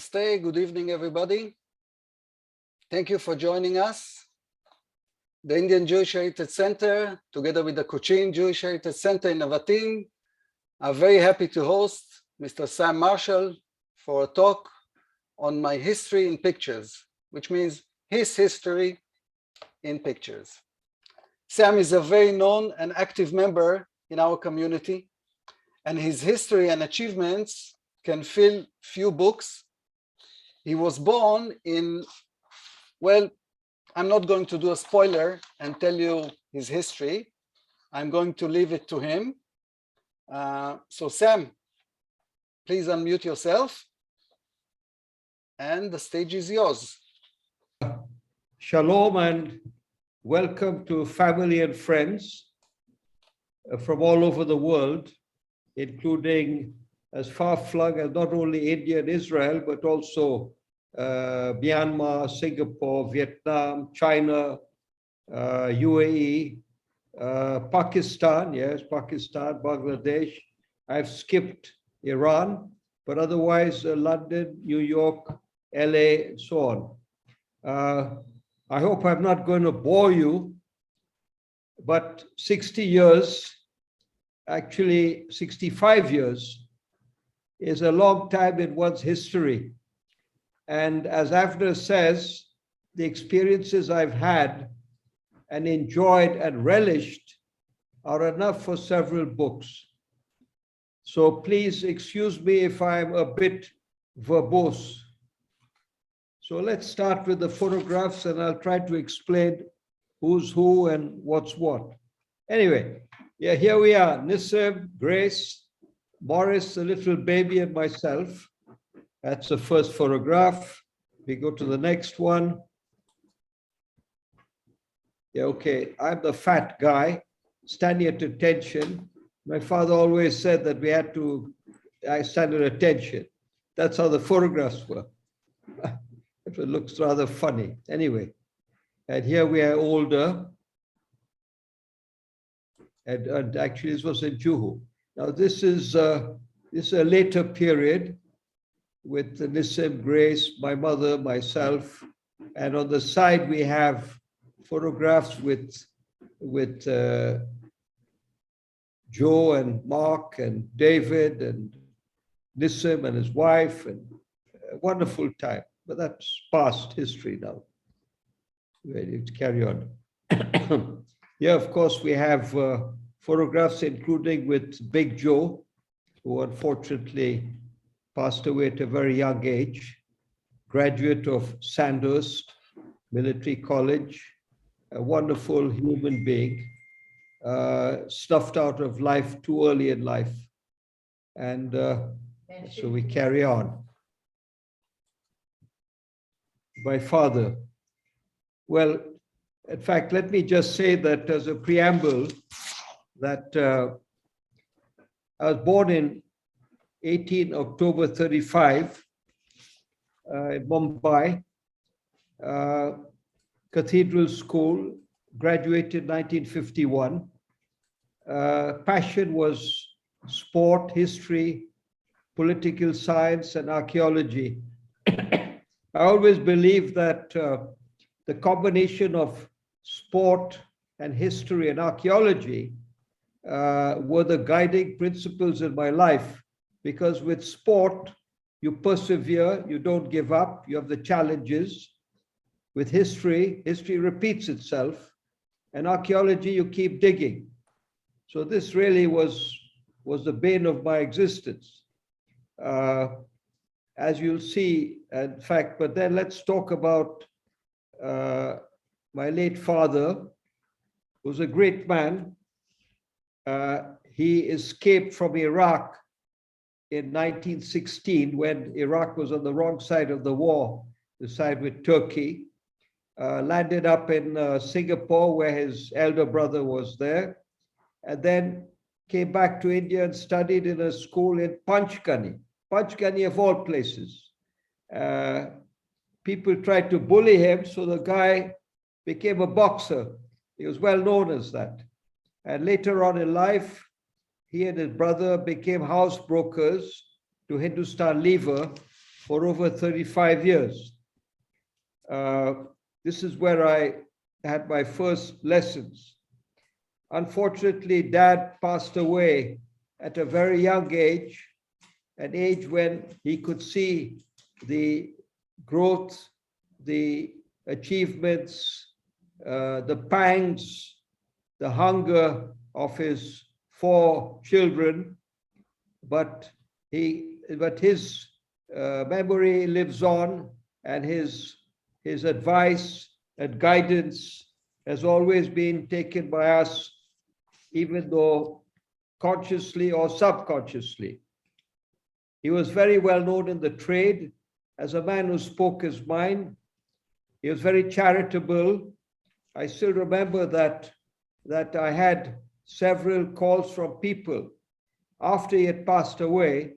Namaste, good evening, everybody. Thank you for joining us. The Indian Jewish Heritage Center, together with the Cochin Jewish Heritage Center in Navatim, are very happy to host Mr. Sam Marshall for a talk on my history in pictures, which means his history in pictures. Sam is a very known and active member in our community, and his history and achievements can fill few books. He was born in, well, I'm not going to do a spoiler and tell you his history. I'm going to leave it to him. So Sam, please unmute yourself and the stage is yours. Shalom and welcome to family and friends from all over the world, including as far-flung as not only India and Israel, but also Myanmar, Singapore, Vietnam, China, UAE, Pakistan, yes, Pakistan, Bangladesh. I've skipped Iran, but otherwise London, New York, LA, and so on. I hope I'm not going to bore you, but 60 years, actually 65 years, is a long time in one's history. And as Avner says, the experiences I've had and enjoyed and relished are enough for several books. So please excuse me if I'm a bit verbose. So let's start with the photographs and I'll try to explain who's who and what's what. Anyway, yeah, here we are, Nissim, Grace, Morris, the little baby, and myself. That's the first photograph. We go to the next one. Yeah, okay, I'm the fat guy standing at attention. My father always said that we had to stand at attention. That's how the photographs were. It looks rather funny. Anyway, and here we are older. And actually, this was in Juhu. Now, this is a later period with Nissim, Grace, my mother, myself, and on the side we have photographs with Joe and Mark and David and Nissim and his wife, and a wonderful time. But that's past history now. We need to carry on. Yeah, of course, we have photographs including with Big Joe, who unfortunately passed away at a very young age, graduate of Sandhurst Military College, a wonderful human being, snuffed out of life too early in life. And so we carry on. My father. Well, in fact, let me just say that as a preamble, that I was born in 18 October 35 in Mumbai, Cathedral School, graduated 1951. Passion was sport, history, political science, and archaeology. I always believed that the combination of sport and history and archaeology were the guiding principles in my life, because with sport, you persevere, you don't give up, you have the challenges. With history, history repeats itself, and archaeology, you keep digging. So this really was the bane of my existence. As you'll see, in fact, but then let's talk about my late father, who was a great man. He escaped from Iraq in 1916 when Iraq was on the wrong side of the war, the side with Turkey. Landed up in Singapore where his elder brother was there, and then came back to India and studied in a school in Panchgani of all places. People tried to bully him, so the guy became a boxer. He was well known as that. And later on in life, he and his brother became house brokers to Hindustan Lever for over 35 years. This is where I had my first lessons. Unfortunately, Dad passed away at a very young age, an age when he could see the growth, the achievements, the pangs, the hunger of his 4 children, but his memory lives on, and his advice and guidance has always been taken by us, even though consciously or subconsciously. He was very well known in the trade as a man who spoke his mind. He was very charitable. I still remember that I had several calls from people after he had passed away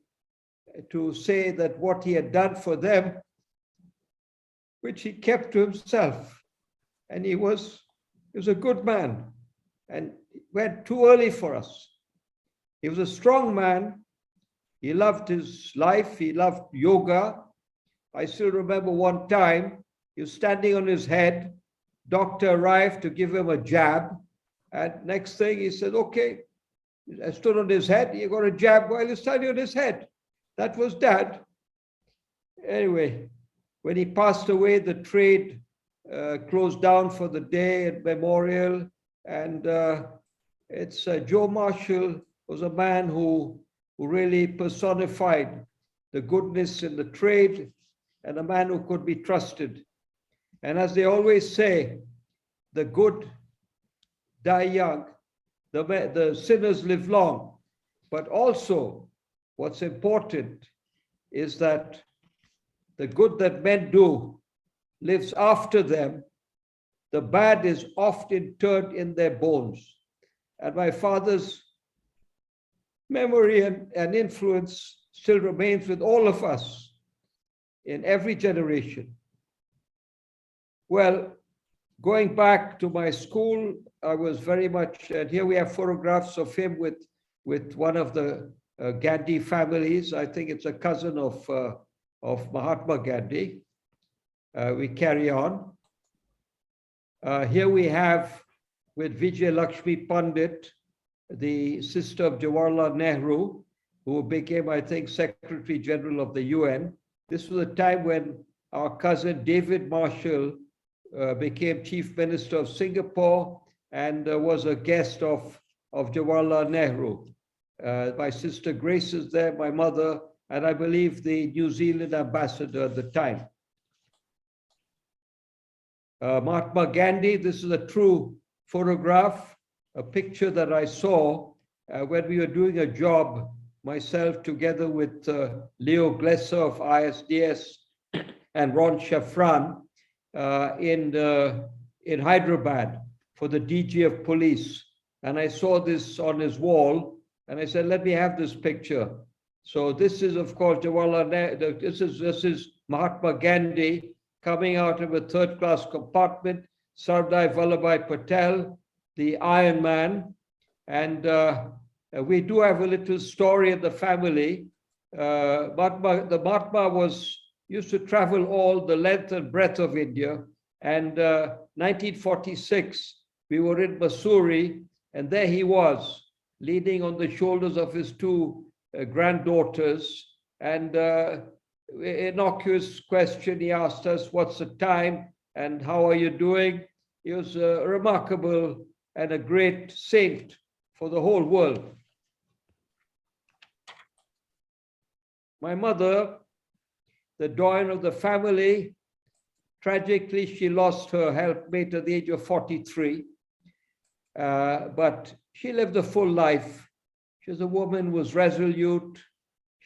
to say that what he had done for them, which he kept to himself. And he was a good man and went too early for us. He was a strong man. He loved his life. He loved yoga. I still remember one time he was standing on his head. Doctor arrived to give him a jab. And next thing he said, okay, I stood on his head. He got a jab while he's standing on his head. That was Dad. Anyway, when he passed away, the trade closed down for the day at memorial. And Joe Marshall was a man who really personified the goodness in the trade and a man who could be trusted. And as they always say, the good die young, the sinners live long. But also, what's important is that the good that men do lives after them. The bad is often turned in their bones. And my father's memory and influence still remains with all of us in every generation. Well, going back to my school, I was very much, and here we have photographs of him with one of the Gandhi families. I think it's a cousin of Mahatma Gandhi. We carry on. Here we have with Vijay Lakshmi Pandit, the sister of Jawaharlal Nehru, who became, I think, Secretary General of the UN. This was a time when our cousin David Marshall became Chief Minister of Singapore and was a guest of Jawaharlal Nehru. My sister Grace is there, my mother, and I believe the New Zealand ambassador at the time. Mahatma Gandhi, this is a true photograph, a picture that I saw when we were doing a job, myself together with Leo Glesser of ISDS and Ron Shafran in Hyderabad for the DG of police. And I saw this on his wall and I said, let me have this picture. So this is, of course, Jawaharlal Nehru. This is Mahatma Gandhi coming out of a third-class compartment, Sardar Vallabhbhai Patel, the Iron Man. And we do have a little story in the family. The Mahatma used to travel all the length and breadth of India. And 1946, we were in Missouri, and there he was, leaning on the shoulders of his 2 granddaughters. And innocuous question, he asked us, what's the time and how are you doing? He was remarkable and a great saint for the whole world. My mother, the doyen of the family, tragically, she lost her helpmate at the age of 43. But she lived a full life. She was a woman who was resolute.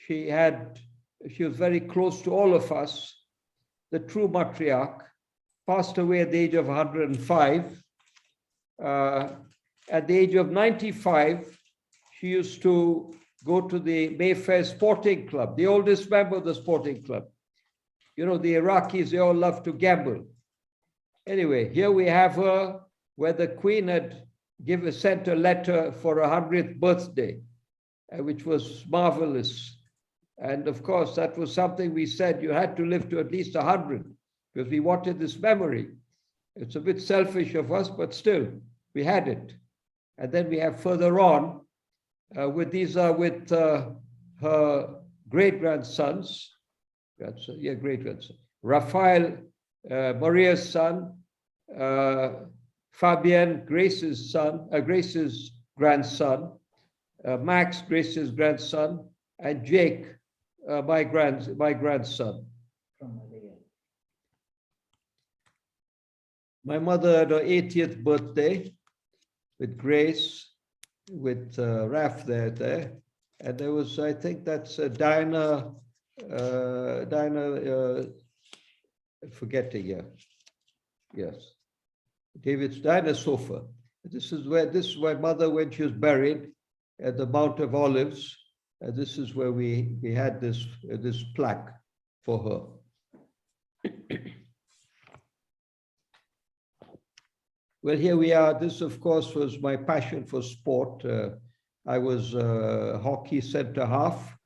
She was very close to all of us. The true matriarch passed away at the age of 105. At the age of 95, she used to go to the Mayfair Sporting Club, the oldest member of the sporting club. You know, the Iraqis, they all love to gamble. Anyway, here we have her where the Queen had sent a letter for her 100th birthday, which was marvelous. And of course, that was something we said you had to live to at least 100 because we wanted this memory. It's a bit selfish of us, but still, we had it. And then we have further on, with her great-grandsons, great-grandson, Raphael, Maria's son, Fabian, Grace's grandson, Max, Grace's grandson, and Jake, my grandson. My mother had her 80th birthday with Grace, with Raf there. And there was, I think that's Dinah, forgetting here. Yes. David's Dinah Sofa. This is where mother, when she was buried at the Mount of Olives, this is where we had this plaque for her. Well, here we are. This, of course, was my passion for sport. I was hockey center half,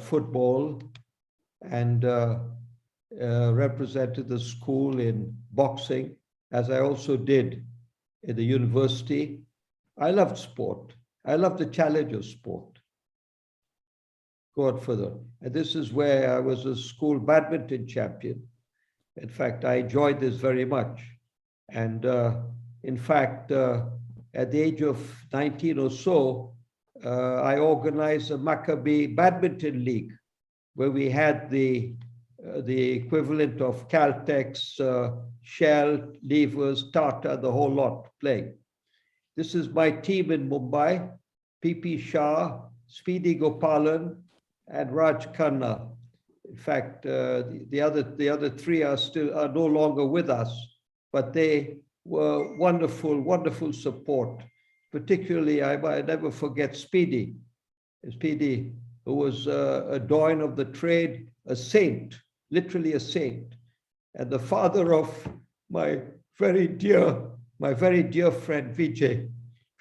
football, and represented the school in boxing, as I also did in the university. I loved sport. I loved the challenge of sport. Go on further. And this is where I was a school badminton champion. In fact, I enjoyed this very much. And in fact, at the age of 19 or so, I organized a Maccabi Badminton League, where we had the equivalent of Caltex, Shell, Levers, Tata, the whole lot playing. This is my team in Mumbai: P.P. Shah, Speedy Gopalan, and Raj Khanna. In fact, the other three are no longer with us, but they were wonderful, wonderful support. Particularly, I never forget Speedy, who was a doyen of the trade, a saint, literally a saint, and the father of my very dear friend Vijay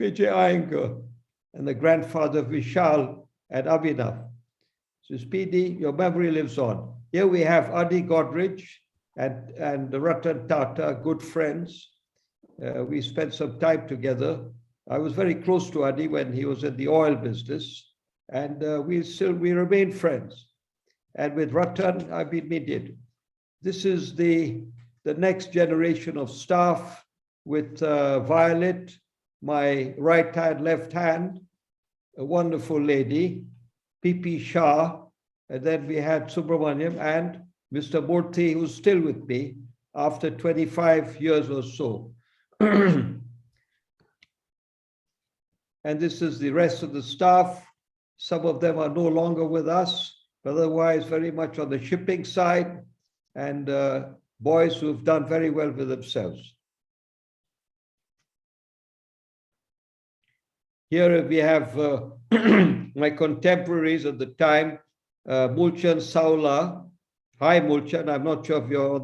Iyengar, and the grandfather of Vishal and Abhinav. So Speedy, your memory lives on. Here we have Adi Godrej and Ratan Tata, good friends. We spent some time together. I was very close to Adi when he was in the oil business, and we remain friends. And with Ratan, I've been mediated. This is the next generation of staff with Violet, my right hand, left hand, a wonderful lady, P.P. Shah, and then we had Subramaniam and Mr. Murthy, who's still with me after 25 years or so. And this is the rest of the staff. Some of them are no longer with us, but otherwise very much on the shipping side, and boys who've done very well with themselves. Here we have my contemporaries at the time, Mulchan Saula. Hi, Mulchan. I'm not sure if you're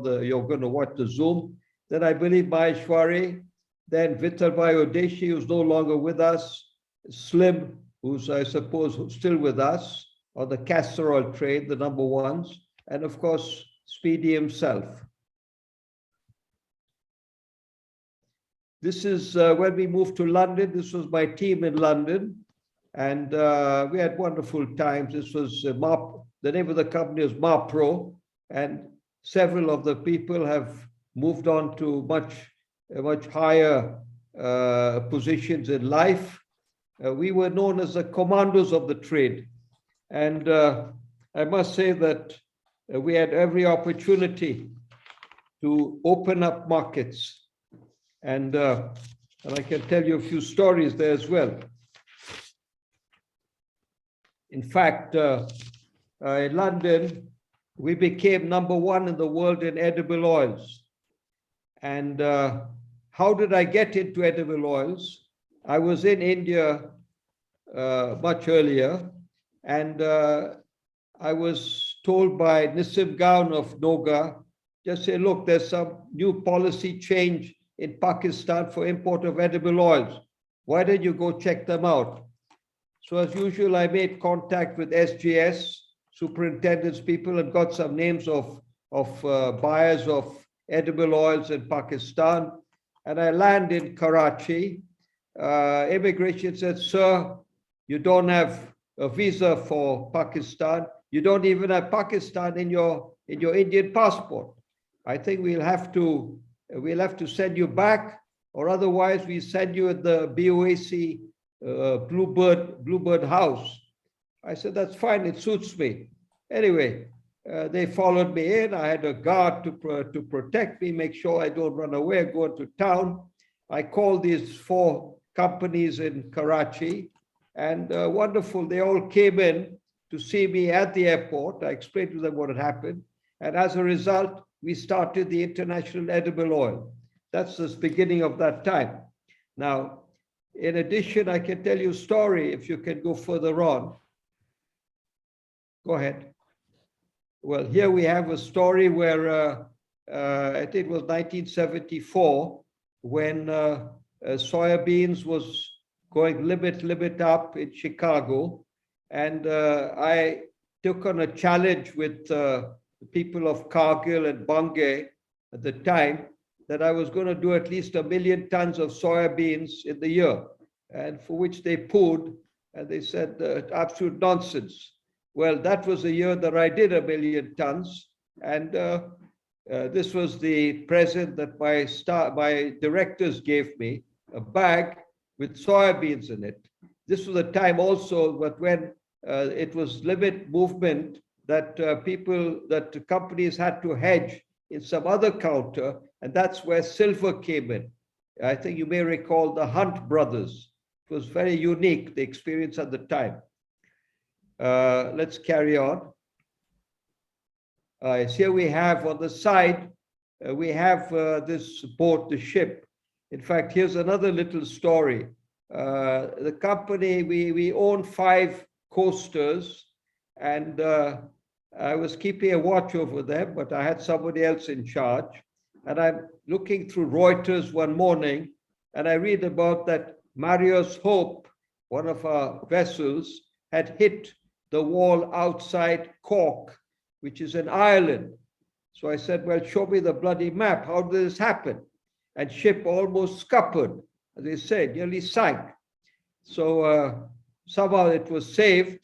going to watch the Zoom. Then I believe Maheshwari. Then Vittalbhai Odeshi, who's no longer with us. Slim, who's, I suppose, still with us, on the castor oil trade, the number ones. And of course, Speedy himself. This is when we moved to London. This was my team in London. And we had wonderful times. This was the name of the company was Mapro. And several of the people have moved on to much higher positions in life. We were known as the commandos of the trade. And I must say that we had every opportunity to open up markets. And I can tell you a few stories there as well. In fact, in London, we became number one in the world in edible oils. And how did I get into edible oils? I was in India much earlier, and I was told by Nissim Gaon of Noga, just say, look, there's some new policy change in Pakistan for import of edible oils. Why don't you go check them out? So as usual, I made contact with SGS, superintendents, people, and got some names of buyers of edible oils in Pakistan. And I land in Karachi. Immigration said, sir, you don't have a visa for Pakistan. You don't even have Pakistan in your Indian passport. I think we'll have to send you back, or otherwise we send you at the BOAC Bluebird House. I said, that's fine, it suits me. Anyway, they followed me in. I had a guard to protect me, make sure I don't run away, go into town. I called these 4 companies in Karachi, and wonderful, they all came in to see me at the airport. I explained to them what had happened. And as a result, we started the International Edible Oil. That's the beginning of that time. Now, in addition, I can tell you a story if you can go further on. Go ahead. Well, here we have a story where I think it was 1974 when soybeans was going limit up in Chicago. And I took on a challenge with the people of Kargil and Bangay at the time that I was going to do at least 1 million tons of soybeans in the year, and for which they pooed, and they said absolute nonsense. Well, that was the year that I did 1 million tons, and this was the present that my directors gave me, a bag with soybeans in it. This was a time also, but when it was limit movement, that that companies had to hedge in some other counter, and that's where silver came in. I think you may recall the Hunt brothers. It was very unique, the experience at the time. Let's carry on. Here we have on the side, we have this boat, the ship. In fact, here's another little story. The company, we own 5 coasters, and I was keeping a watch over them, but I had somebody else in charge. And I'm looking through Reuters one morning, and I read about that Marius Hope, one of our vessels, had hit the wall outside Cork, which is in Ireland. So I said, well, show me the bloody map. How did this happen? And ship almost scuppered, as they said, nearly sank. So somehow it was saved.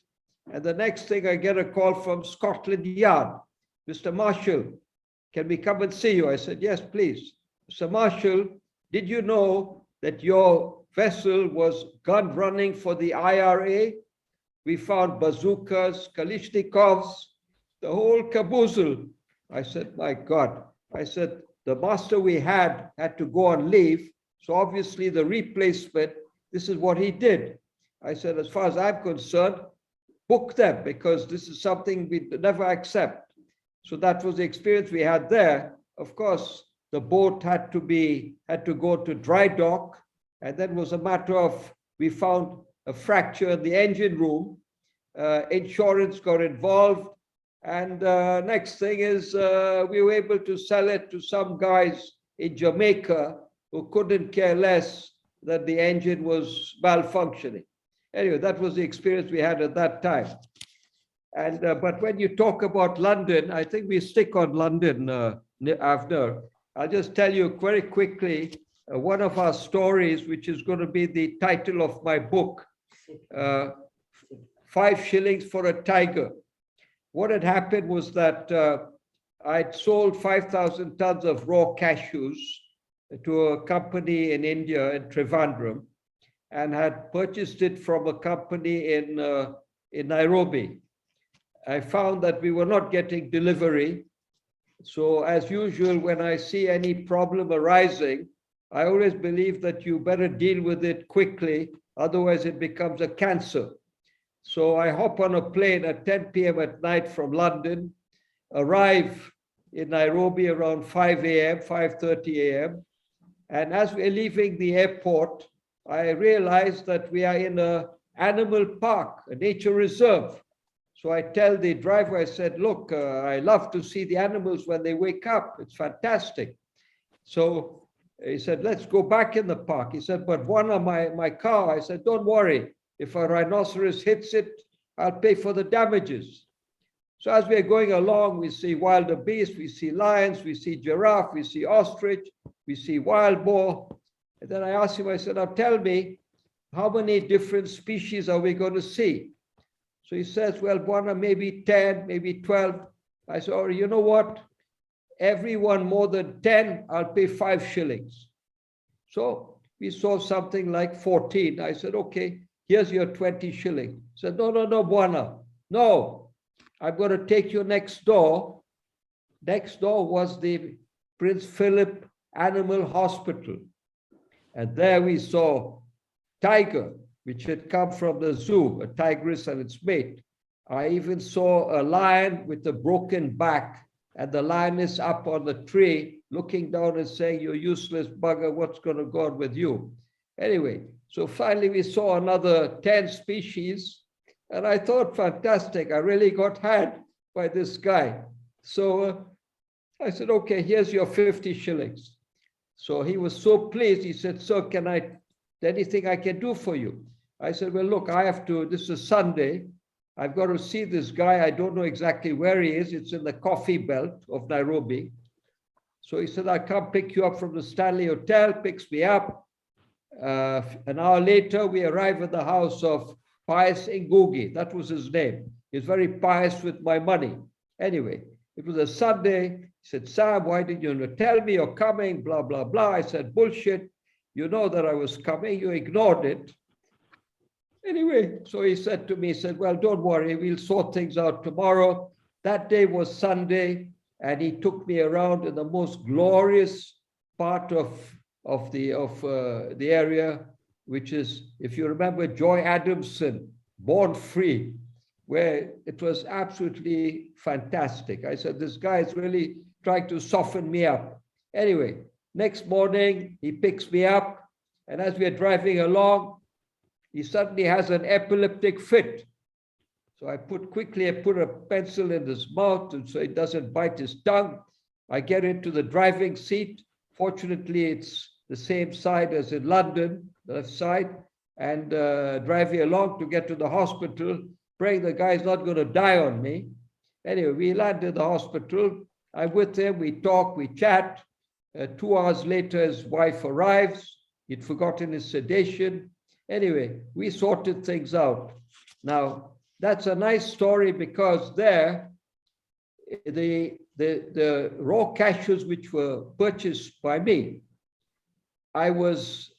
And the next thing I get a call from Scotland Yard. Mr. Marshall, can we come and see you? I said, yes, please. Mr. Marshall, did you know that your vessel was gun running for the IRA? We found bazookas, Kalashnikovs, the whole caboodle. I said, my God. I said, the master we had to go on leave. So obviously the replacement, this is what he did. I said, as far as I'm concerned, book them, because this is something we never accept. So that was the experience we had there. Of course, the boat had to go to dry dock, and then was a matter of, we found a fracture in the engine room. Insurance got involved, and next thing is we were able to sell it to some guys in Jamaica who couldn't care less that the engine was malfunctioning. Anyway, that was the experience we had at that time. And but when you talk about London, I think we stick on London, Avner. I'll just tell you very quickly one of our stories, which is going to be the title of my book, 5 shillings for a tiger. What had happened was that I'd sold 5,000 tons of raw cashews to a company in India, in Trivandrum, and had purchased it from a company in Nairobi. I found that we were not getting delivery. So as usual, when I see any problem arising, I always believe that you better deal with it quickly, otherwise it becomes a cancer. So I hop on a plane at 10 p.m. at night from London, arrive in Nairobi around 5 a.m., 5:30 a.m. And as we're leaving the airport, I realized that we are in an animal park, a nature reserve. So I tell the driver, I said, look, I love to see the animals when they wake up. It's fantastic. So he said, let's go back in the park. He said, but one of my car, I said, don't worry. If a rhinoceros hits it, I'll pay for the damages. So as we're going along, we see wild beasts, we see lions, we see giraffe, we see ostrich, we see wild boar. And then I asked him, I said, now tell me, how many different species are we going to see? So he says, well, Bwana, maybe 10, maybe 12. I said, oh, you know what? Everyone more than 10, I'll pay 5 shillings. So we saw something like 14. I said, okay, here's your 20 shillings. He said, no, Bwana, no. I'm going to take you next door. Next door was the Prince Philip Animal Hospital. And there we saw tiger, which had come from the zoo, a tigress and its mate. I even saw a lion with a broken back, and the lioness up on the tree, looking down and saying, you useless bugger, what's going to go on with you? Anyway, so finally we saw another 10 species. And I thought, fantastic, I really got had by this guy. So I said, okay, here's your 50 shillings. So he was so pleased. He said, sir, anything I can do for you? I said, well, look, this is Sunday. I've got to see this guy. I don't know exactly where he is. It's in the coffee belt of Nairobi. So he said, I'll come pick you up from the Stanley Hotel, picks me up. An hour later, we arrive at the house of Pius Ngugi, that was his name. He's very pious with my money. Anyway, it was a Sunday. He said, Sam, why did you not tell me you're coming? Blah, blah, blah. I said, bullshit. You know that I was coming. You ignored it. Anyway, so he said to me, he said, well, don't worry. We'll sort things out tomorrow. That day was Sunday, and he took me around in the most glorious part of the area, which is, if you remember, Joy Adamson, Born Free, where it was absolutely fantastic. I said, this guy is really trying to soften me up. Anyway, next morning, he picks me up, and as we are driving along, he suddenly has an epileptic fit. So I put a pencil in his mouth so it doesn't bite his tongue. I get into the driving seat. Fortunately, it's the same side as in London, the left side, and driving along to get to the hospital, praying the guy's not going to die on me. Anyway, we land at the hospital. I'm with him. We talk, we chat. 2 hours later, his wife arrives. He'd forgotten his sedation. Anyway, we sorted things out. Now, that's a nice story because there, the raw cashews which were purchased by me, I was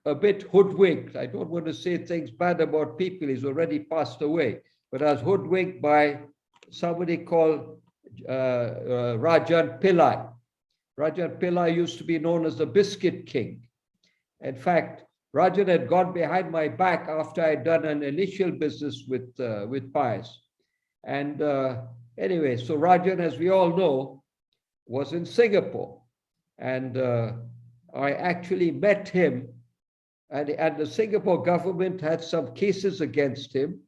a bit hoodwinked. I don't want to say things bad about people. He's already passed away. But I was hoodwinked by somebody called Rajan Pillai. Rajan Pillai used to be known as the Biscuit King. In fact, Rajan had gone behind my back after I'd done an initial business with Pius. And anyway, so Rajan, as we all know, was in Singapore. And I actually met him, and the Singapore government had some cases against him,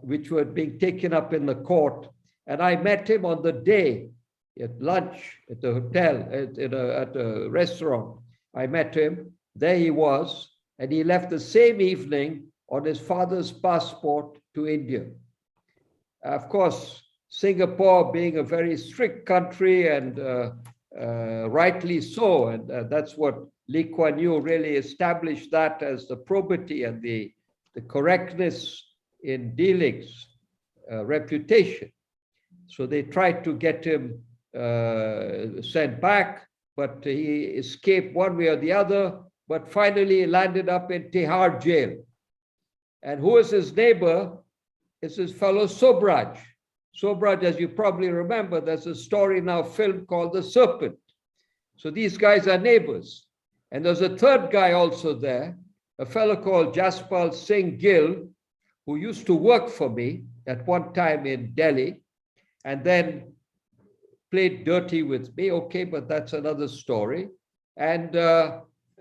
which were being taken up in the court. And I met him on the day at lunch at the hotel, at a restaurant. I met him. There he was, and he left the same evening on his father's passport to India. Of course, Singapore being a very strict country, and rightly so, and that's what Lee Kuan Yew really established, that as the probity and the correctness in dealings, reputation. So they tried to get him sent back, but he escaped one way or the other, but finally landed up in Tihar jail. And who is his neighbor? It's his fellow Sobraj. Sobraj, as you probably remember, there's a story now film called The Serpent. So these guys are neighbors. And there's a third guy also there, a fellow called Jaspal Singh Gill, who used to work for me at one time in Delhi, and then played dirty with me. Okay, but that's another story. And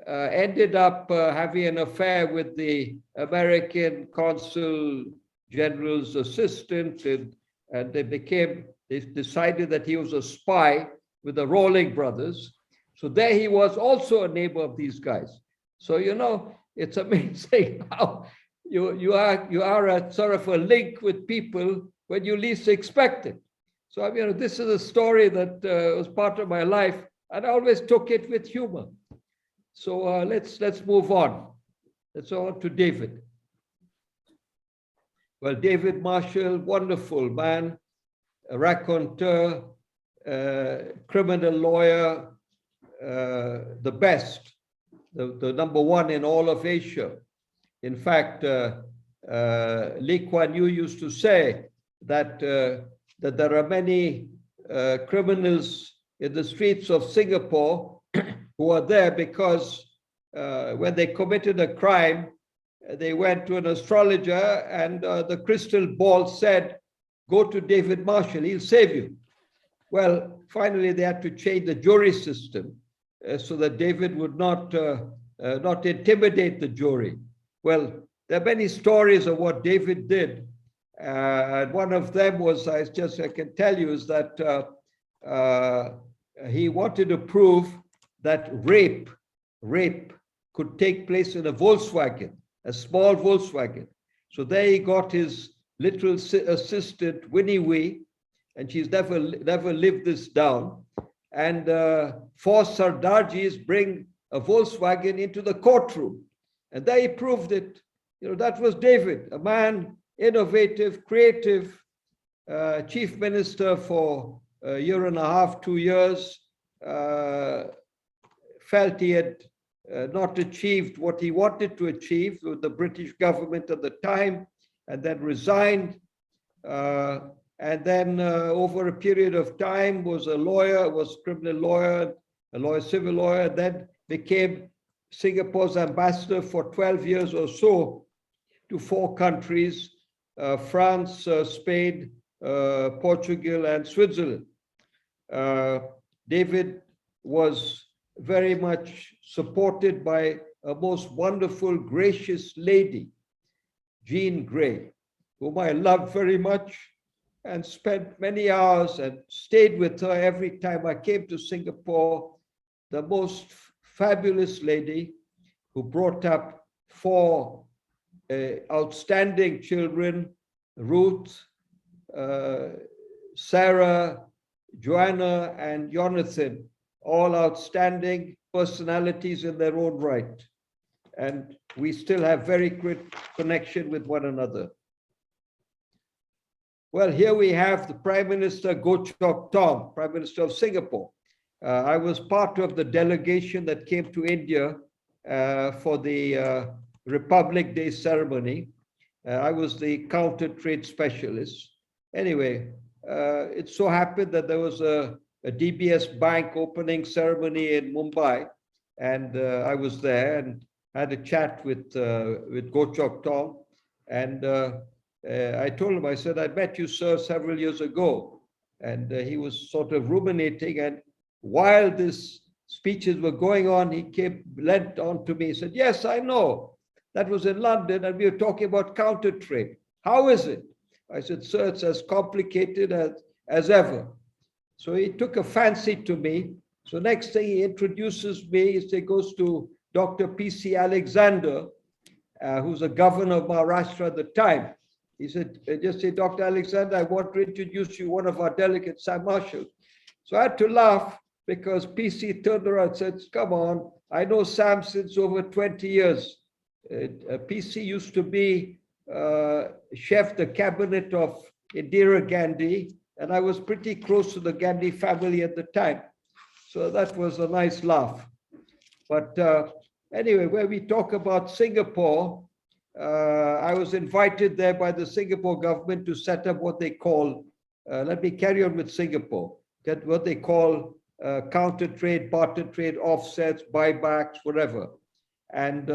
ended up having an affair with the American Consul General's assistant, and they decided that he was a spy with the Rawling brothers. So there he was, also a neighbor of these guys. So, you know, it's amazing how you are a sort of a link with people when you least expect it. So, I mean, this is a story that was part of my life, and I always took it with humor. So let's move on. Let's on to David. Well, David Marshall, wonderful man, a raconteur, criminal lawyer, the best, the number one in all of Asia. In fact, Lee Kuan Yew used to say that there are many criminals in the streets of Singapore who are there because when they committed a crime, they went to an astrologer and the crystal ball said, go to David Marshall, he'll save you. Well, finally, they had to change the jury system so that David would not intimidate the jury. Well, there are many stories of what David did. And one of them was, I can tell you, is that he wanted to prove that rape could take place in a Volkswagen, a small Volkswagen. So there he got his little assistant, Winnie Wee, and she's never lived this down. And 4 Sardarjis bring a Volkswagen into the courtroom. And there he proved it. You know, that was David, a man, innovative, creative, chief minister for a year and a half, 2 years, felt he had not achieved what he wanted to achieve with the British government at the time, and then resigned. And then over a period of time was a lawyer, was criminal lawyer, civil lawyer, then became Singapore's ambassador for 12 years or so to 4 countries, France, Spain, Portugal, and Switzerland. David was very much supported by a most wonderful, gracious lady, Jean Grey, whom I loved very much and spent many hours and stayed with her every time I came to Singapore. The most fabulous lady who brought up 4 outstanding children, Ruth, Sarah, Joanna, and Jonathan, all outstanding personalities in their own right. And we still have very good connection with one another. Well, here we have the Prime Minister Goh Chok Tong, Prime Minister of Singapore. I was part of the delegation that came to India for the Republic Day ceremony. I was the counter trade specialist. Anyway, it so happened that there was a DBS bank opening ceremony in Mumbai, and I was there and had a chat with Goh Chok Tong. And I told him, I said, I met you, sir, several years ago. And he was sort of ruminating. And while these speeches were going on, he leant on to me. He said, yes, I know. That was in London, and we were talking about counter trade. How is it? I said, sir, it's as complicated as ever. So he took a fancy to me. So next thing he introduces me, he goes to Dr. P.C. Alexander, who's the governor of Maharashtra at the time. He said, just say, Dr. Alexander, I want to introduce you one of our delegates, Sam Marshall. So I had to laugh because PC turned around and said, come on, I know Sam since over 20 years. PC used to be chef the cabinet of Indira Gandhi, and I was pretty close to the Gandhi family at the time. So that was a nice laugh. But anyway, when we talk about Singapore, I was invited there by the Singapore government to set up what they call, let me carry on with Singapore, get what they call counter trade, barter trade, offsets, buybacks, whatever. And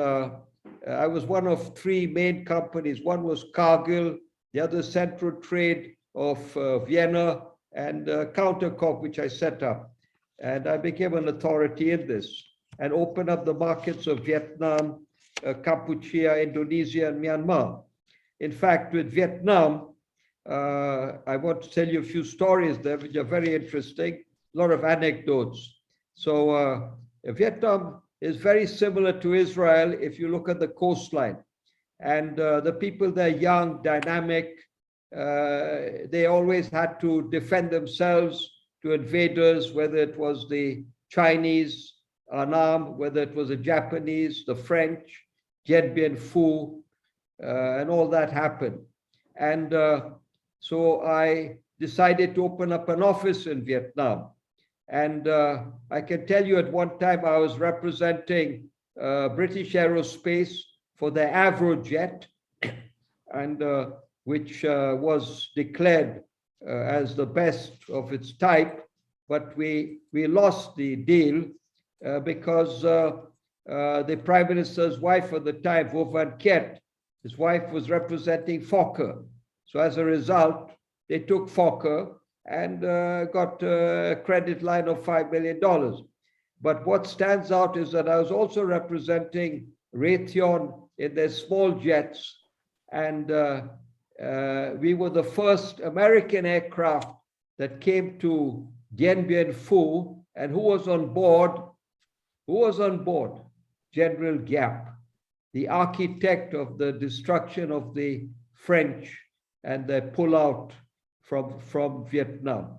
I was one of 3 main companies. One was Cargill, the other Central Trade of Vienna, and Countercorp, which I set up. And I became an authority in this and opened up the markets of Vietnam, Cambodia, Indonesia, and Myanmar. In fact, with Vietnam, I want to tell you a few stories there, which are very interesting, a lot of anecdotes. So Vietnam is very similar to Israel if you look at the coastline. And the people there are young, dynamic, they always had to defend themselves to invaders, whether it was the Chinese, Annam, whether it was the Japanese, the French, Dien Bien Phu, and all that happened. And so I decided to open up an office in Vietnam. And I can tell you at one time I was representing British Aerospace for the Avrojet, and which was declared as the best of its type, but we lost the deal because the Prime Minister's wife at the time, Vo Van Kiet, his wife was representing Fokker. So as a result, they took Fokker and got a credit line of $5 million. But what stands out is that I was also representing Raytheon in their small jets, and we were the first American aircraft that came to Dien Bien Phu. And who was on board? Who was on board? General Giap, the architect of the destruction of the French and their pullout from Vietnam.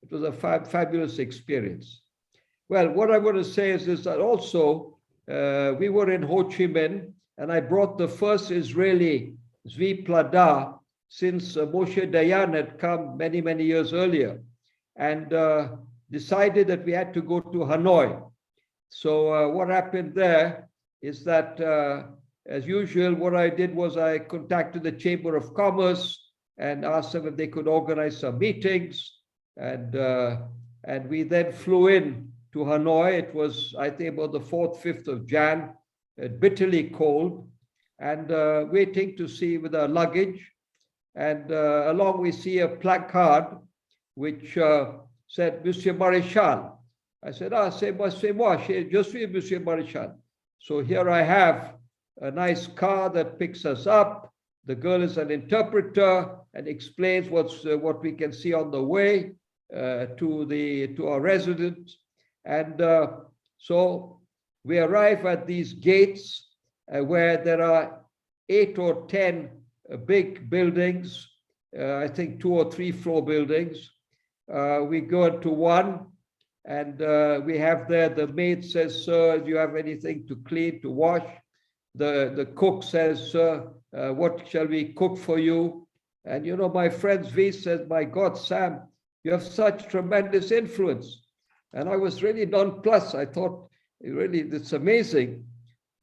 It was a fabulous experience. Well, what I want to say is that also we were in Ho Chi Minh, and I brought the first Israeli Zvi Plada since Moshe Dayan had come many, many years earlier, and decided that we had to go to Hanoi. So what happened there is that, as usual, what I did was I contacted the Chamber of Commerce and asked them if they could organize some meetings. And we then flew in to Hanoi. It was, I think, about the 4th, 5th of Jan, bitterly cold, and waiting to see with our luggage. And along we see a placard which said, Monsieur Maréchal. I said, c'est moi, je suis Monsieur Maréchal. So here I have a nice car that picks us up. The girl is an interpreter and explains what we can see on the way to our residence. And so we arrive at these gates where there are 8 or 10 big buildings, I think 2 or 3 floor buildings. We go into one, and we have there, the maid says, sir, do you have anything to clean, to wash? The cook says, sir, what shall we cook for you? And you know, my friend Zvi says, my God, Sam, you have such tremendous influence. And I was really nonplussed. I thought, really, it's amazing.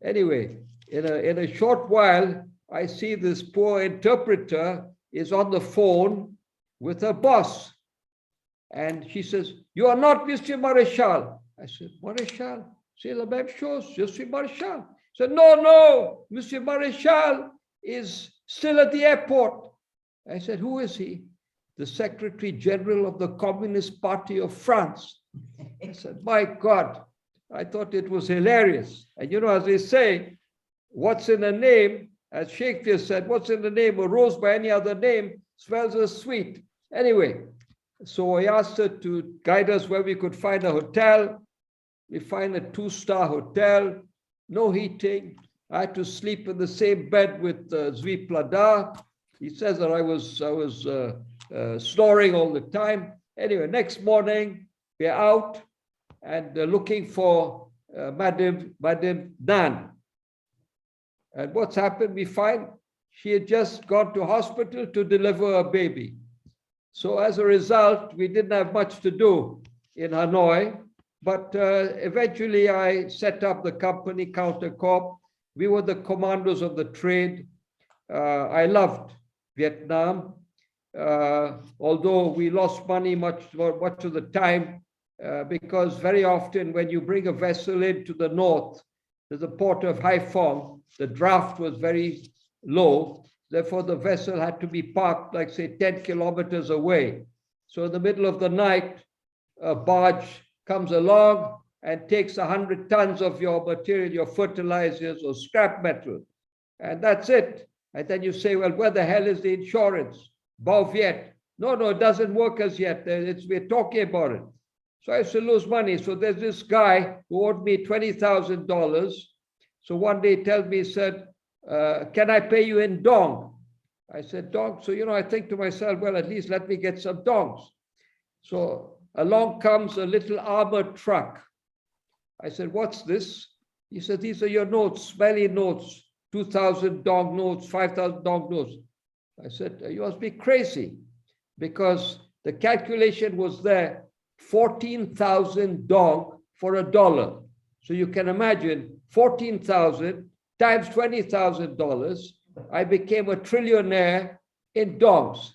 Anyway, in a short while, I see this poor interpreter is on the phone with her boss. And she says, you are not Monsieur Maréchal. I said, Maréchal, c'est la même chose, je suis Maréchal. She said, no, Monsieur Maréchal is still at the airport. I said, who is he? The Secretary General of the Communist Party of France. I said, my God, I thought it was hilarious. And you know, as they say, what's in a name, as Shakespeare said, what's in the name, a rose by any other name smells as sweet. Anyway, so I asked her to guide us where we could find a hotel. We find a 2-star hotel, no heating. I had to sleep in the same bed with Zvi Plada. He says that I was snoring all the time. Anyway, next morning, we're out and looking for Madame Nan. And what's happened? We find she had just gone to hospital to deliver a baby. So as a result, we didn't have much to do in Hanoi, but eventually I set up the company Countercorp. We were the commandos of the trade. I loved Vietnam, although we lost money much of the time, because very often when you bring a vessel into the north, there's a port of Haiphong, the draft was very low. Therefore, the vessel had to be parked, like, say, 10 kilometers away. So in the middle of the night, a barge comes along and takes 100 tons of your material, your fertilizers or scrap metal. And that's it. And then you say, well, where the hell is the insurance? Bao Viet. No, it doesn't work as yet. We're talking about it. So I used to lose money. So there's this guy who owed me $20,000. So one day he tells me, he said, can I pay you in dong? I said, dongs. So, I think to myself, well, at least let me get some dongs. So along comes a little armored truck. I said, what's this? He said, these are your notes, smelly notes, 2,000 dong notes, 5,000 dong notes. I said, you must be crazy, because the calculation was there, 14,000 dong for $1. So you can imagine 14,000 times $20,000. I became a trillionaire in dongs.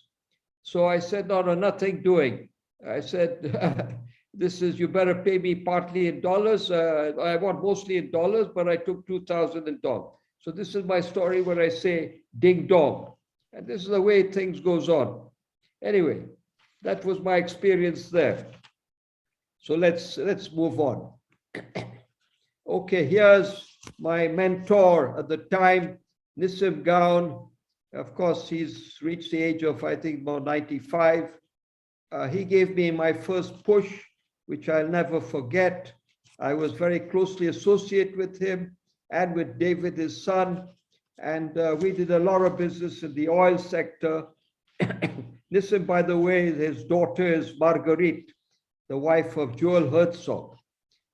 So I said, no, nothing doing. I said, this is, you better pay me partly in dollars. I want mostly in dollars, but I took 2,000 in dong. So this is my story where I say ding dong. And this is the way things goes on. Anyway, that was my experience there. So let's move on. Okay, here's my mentor at the time, Nissim Gaon. Of course, he's reached the age of, I think, about 95. He gave me my first push, which I'll never forget. I was very closely associated with him and with David, his son. And we did a lot of business in the oil sector. Nissim, by the way, his daughter is Marguerite, the wife of Joel Herzog.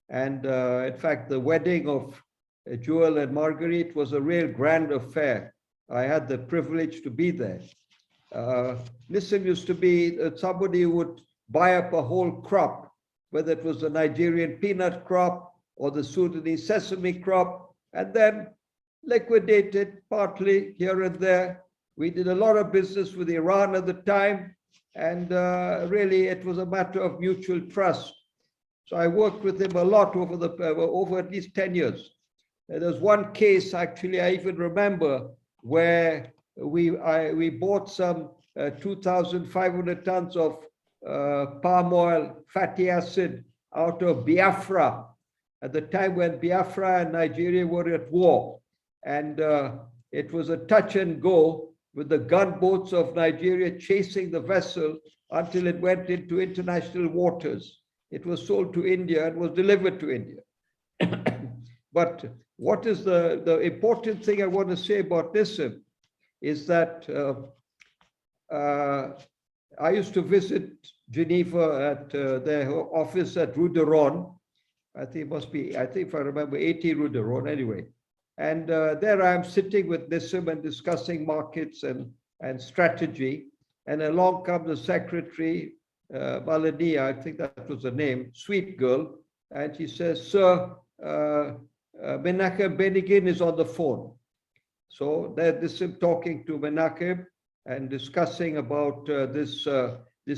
And in fact, the wedding of Joel and Marguerite was a real grand affair. I had the privilege to be there. Nissim used to be somebody who would buy up a whole crop, whether it was the Nigerian peanut crop or the Sudanese sesame crop, and then liquidate it partly here and there. We did a lot of business with Iran at the time, and really it was a matter of mutual trust. So I worked with him a lot over at least 10 years. There's one case, actually, I even remember, where we bought some 2,500 tons of palm oil, fatty acid out of Biafra at the time when Biafra and Nigeria were at war. And it was a touch and go with the gunboats of Nigeria chasing the vessel until it went into international waters. It was sold to India and was delivered to India. But what is the important thing I want to say about Nissim is that I used to visit Geneva at their office at Rue de Rhône. I think it must be, if I remember, 80 Rue de Rhône anyway. And there I am sitting with Nissim and discussing markets and strategy. And along comes the secretary, Malania, I think that was the name, sweet girl. And she says, sir, Menachem Benigin is on the phone. So there, Nissim talking to Menachem and discussing about this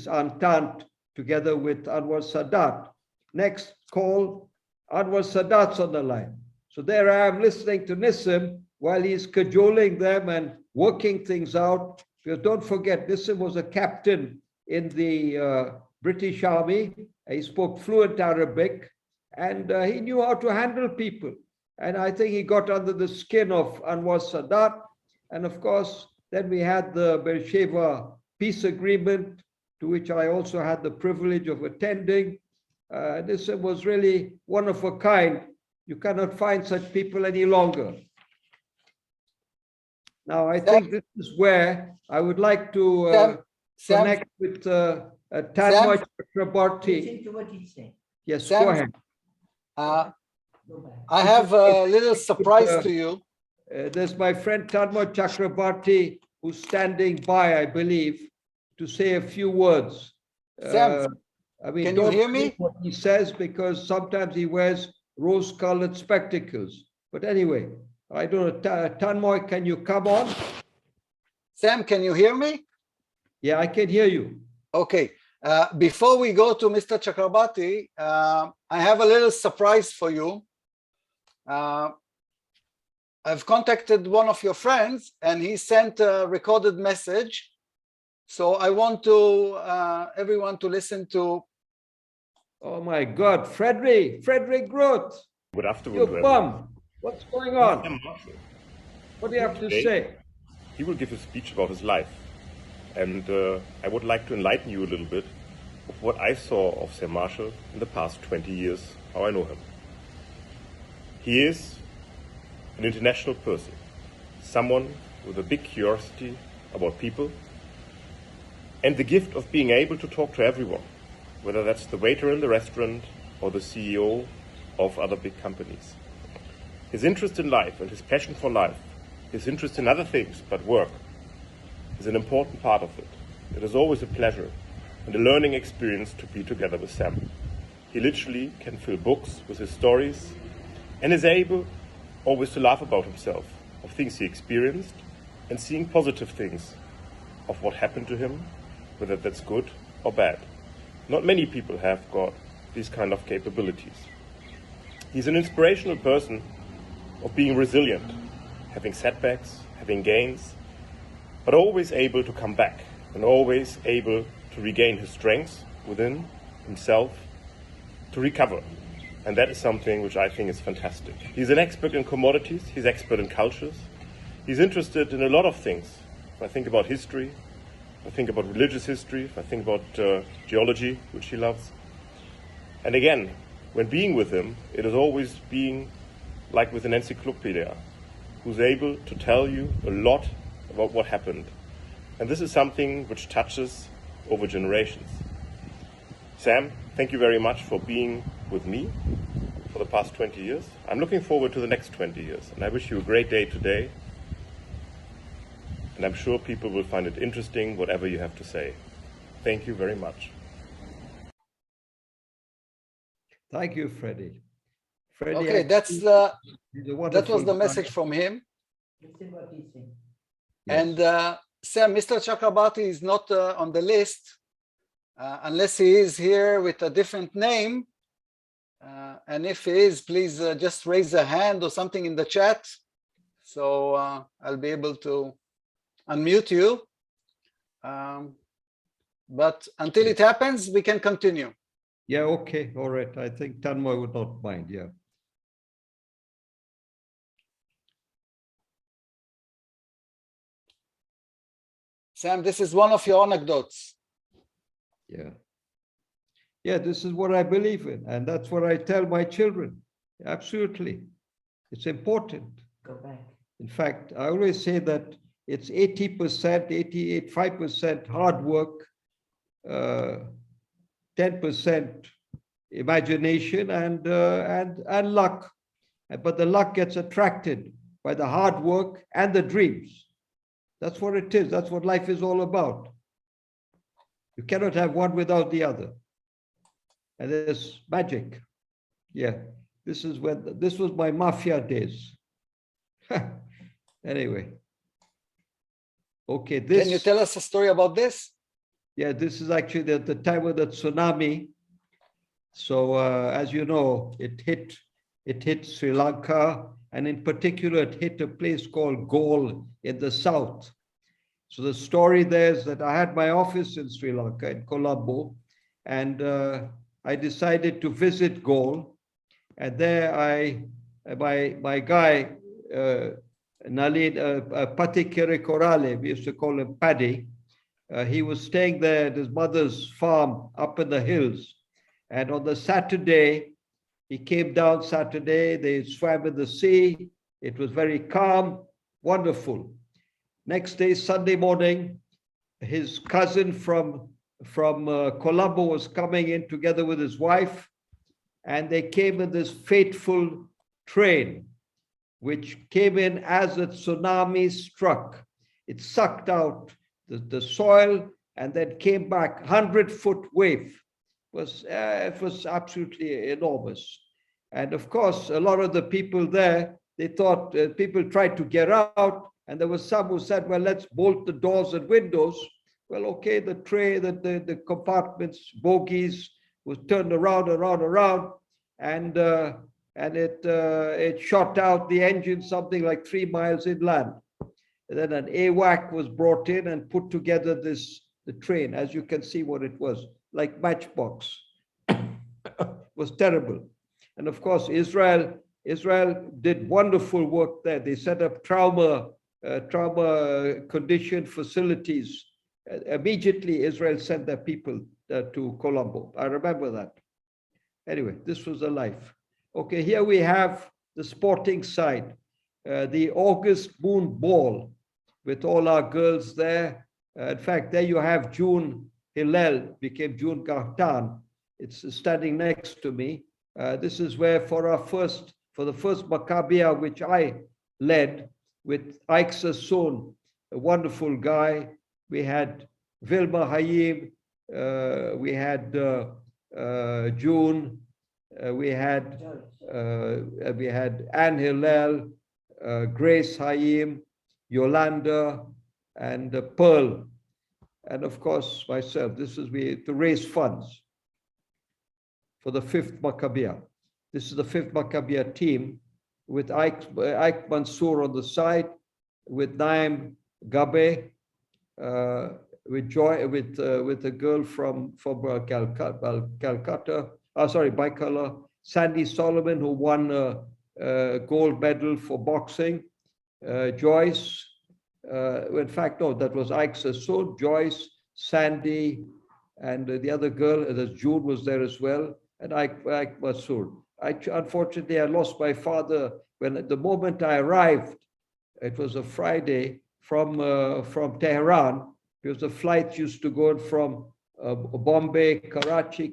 entente together with Anwar Sadat. Next call, Anwar Sadat's on the line. So there I am listening to Nissim while he's cajoling them and working things out. Because don't forget, Nissim was a captain in the British Army. He spoke fluent Arabic and he knew how to handle people. And I think he got under the skin of Anwar Sadat. And of course, then we had the Beersheba peace agreement, to which I also had the privilege of attending. Nissim was really one of a kind. You cannot find such people any longer. Now, I think this is where I would like to connect with Tanmay Chakrabarti. Listen to what he said. Yes, Sam, go ahead. I have a little surprise to you. There's my friend Tanmay Chakrabarti, who's standing by, I believe, to say a few words. Sam, I mean, can you don't hear me? read what he says, because sometimes he wears rose-colored spectacles. But anyway, I don't know. Tanmay, can you come on? Sam, can you hear me? Yeah, I can hear you. Okay. Before we go to Mr. Chakrabarti, I have a little surprise for you. I've contacted one of your friends and he sent a recorded message. So I want everyone to listen to. Oh my God, Frederick Groth. Good afternoon. You bum. What's going on? Marshall. What do you have to Today, say? He will give a speech about his life. And I would like to enlighten you a little bit of what I saw of Sam Marshall in the past 20 years, how I know him. He is an international person, someone with a big curiosity about people, and the gift of being able to talk to everyone, whether that's the waiter in the restaurant or the CEO of other big companies. His interest in life and his passion for life, his interest in other things but work, is an important part of it. It is always a pleasure and a learning experience to be together with Sam. He literally can fill books with his stories and is able always to laugh about himself, of things he experienced, and seeing positive things of what happened to him, whether that's good or bad. Not many people have got these kind of capabilities. He's an inspirational person of being resilient, having setbacks, having gains, but always able to come back and always able to regain his strengths within himself, to recover. And that is something which I think is fantastic. He's an expert in commodities, he's expert in cultures, he's interested in a lot of things. If I think about history, if I think about religious history, if I think about geology, which he loves. And again, when being with him, it is always being like with an encyclopedia, who's able to tell you a lot about what happened. And this is something which touches over generations. Sam, thank you very much for being with me for the past 20 years. I'm looking forward to the next 20 years, and I wish you a great day today. And I'm sure people will find it interesting, whatever you have to say. Thank you very much. Thank you, Freddie. Freddie, Okay, he's a that wonderful was the guy. message from him. Yes. And Sam, Mr. Chakrabarti is not on the list unless he is here with a different name. And if he is, please just raise a hand or something in the chat. So I'll be able to unmute you. But until it happens, we can continue. Yeah, okay, all right. I think Tanmoy would not mind, yeah. Sam, this is one of your anecdotes. Yeah. Yeah, this is what I believe in, and that's what I tell my children. Absolutely. It's important. Go back. In fact, I always say that it's 80%, 85% hard work, 10% imagination and luck. But the luck gets attracted by the hard work and the dreams. That's what it is. That's what life is all about. You cannot have one without the other. And there's magic. Yeah, this was my mafia days. Anyway. Okay, Can you tell us a story about this? Yeah, this is actually at the time of the tsunami. So as you know, it hit Sri Lanka, and in particular, it hit a place called Galle in the south. So the story there is that I had my office in Sri Lanka, in Colombo, and I decided to visit Galle. And there my guy, Nalin Patikere Korale, we used to call him Paddy, he was staying there at his mother's farm up in the hills. And on the Saturday, he came down Saturday, they swam in the sea. It was very calm, wonderful. Next day, Sunday morning, his cousin from Colombo was coming in together with his wife, and they came in this fateful train, which came in as a tsunami struck. It sucked out the soil and then came back, 100-foot wave. It was absolutely enormous. And of course, a lot of the people there, they thought people tried to get out, and there was some who said, well, let's bolt the doors and windows. Well, okay, the tray, the compartments, bogies was turned around, and it shot out the engine something like 3 miles inland. And then an AWAC was brought in and put together the train. As you can see what it was, like matchbox. It was terrible. And of course, Israel did wonderful work there. They set up trauma condition facilities. Immediately, Israel sent their people to Colombo. I remember that. Anyway, this was a life. Okay, here we have the sporting side, the August Moon Ball. with all our girls there. In fact, there you have June Hillel, became June Kahtan. It's standing next to me. This is where for the first Maccabea, which I led with Ike Sassoon, a wonderful guy. We had Vilma Hayim, we had June, we had Anne Hillel, Grace Hayim, Yolanda, and Pearl, and of course myself. This is to raise funds for the 5th Maccabea. This is the 5th Maccabea team with Ike Mansour on the side, with Naim Gabe, with a girl from Calcutta, Baikala, Sandy Solomon, who won a gold medal for boxing, Joyce, in fact, no, that was Ike Sassoon, Joyce, Sandy, and the other girl, June was there as well, and Ike Mansour. Unfortunately, I lost my father when at the moment I arrived. It was a Friday from Tehran, because the flights used to go from Bombay, Karachi,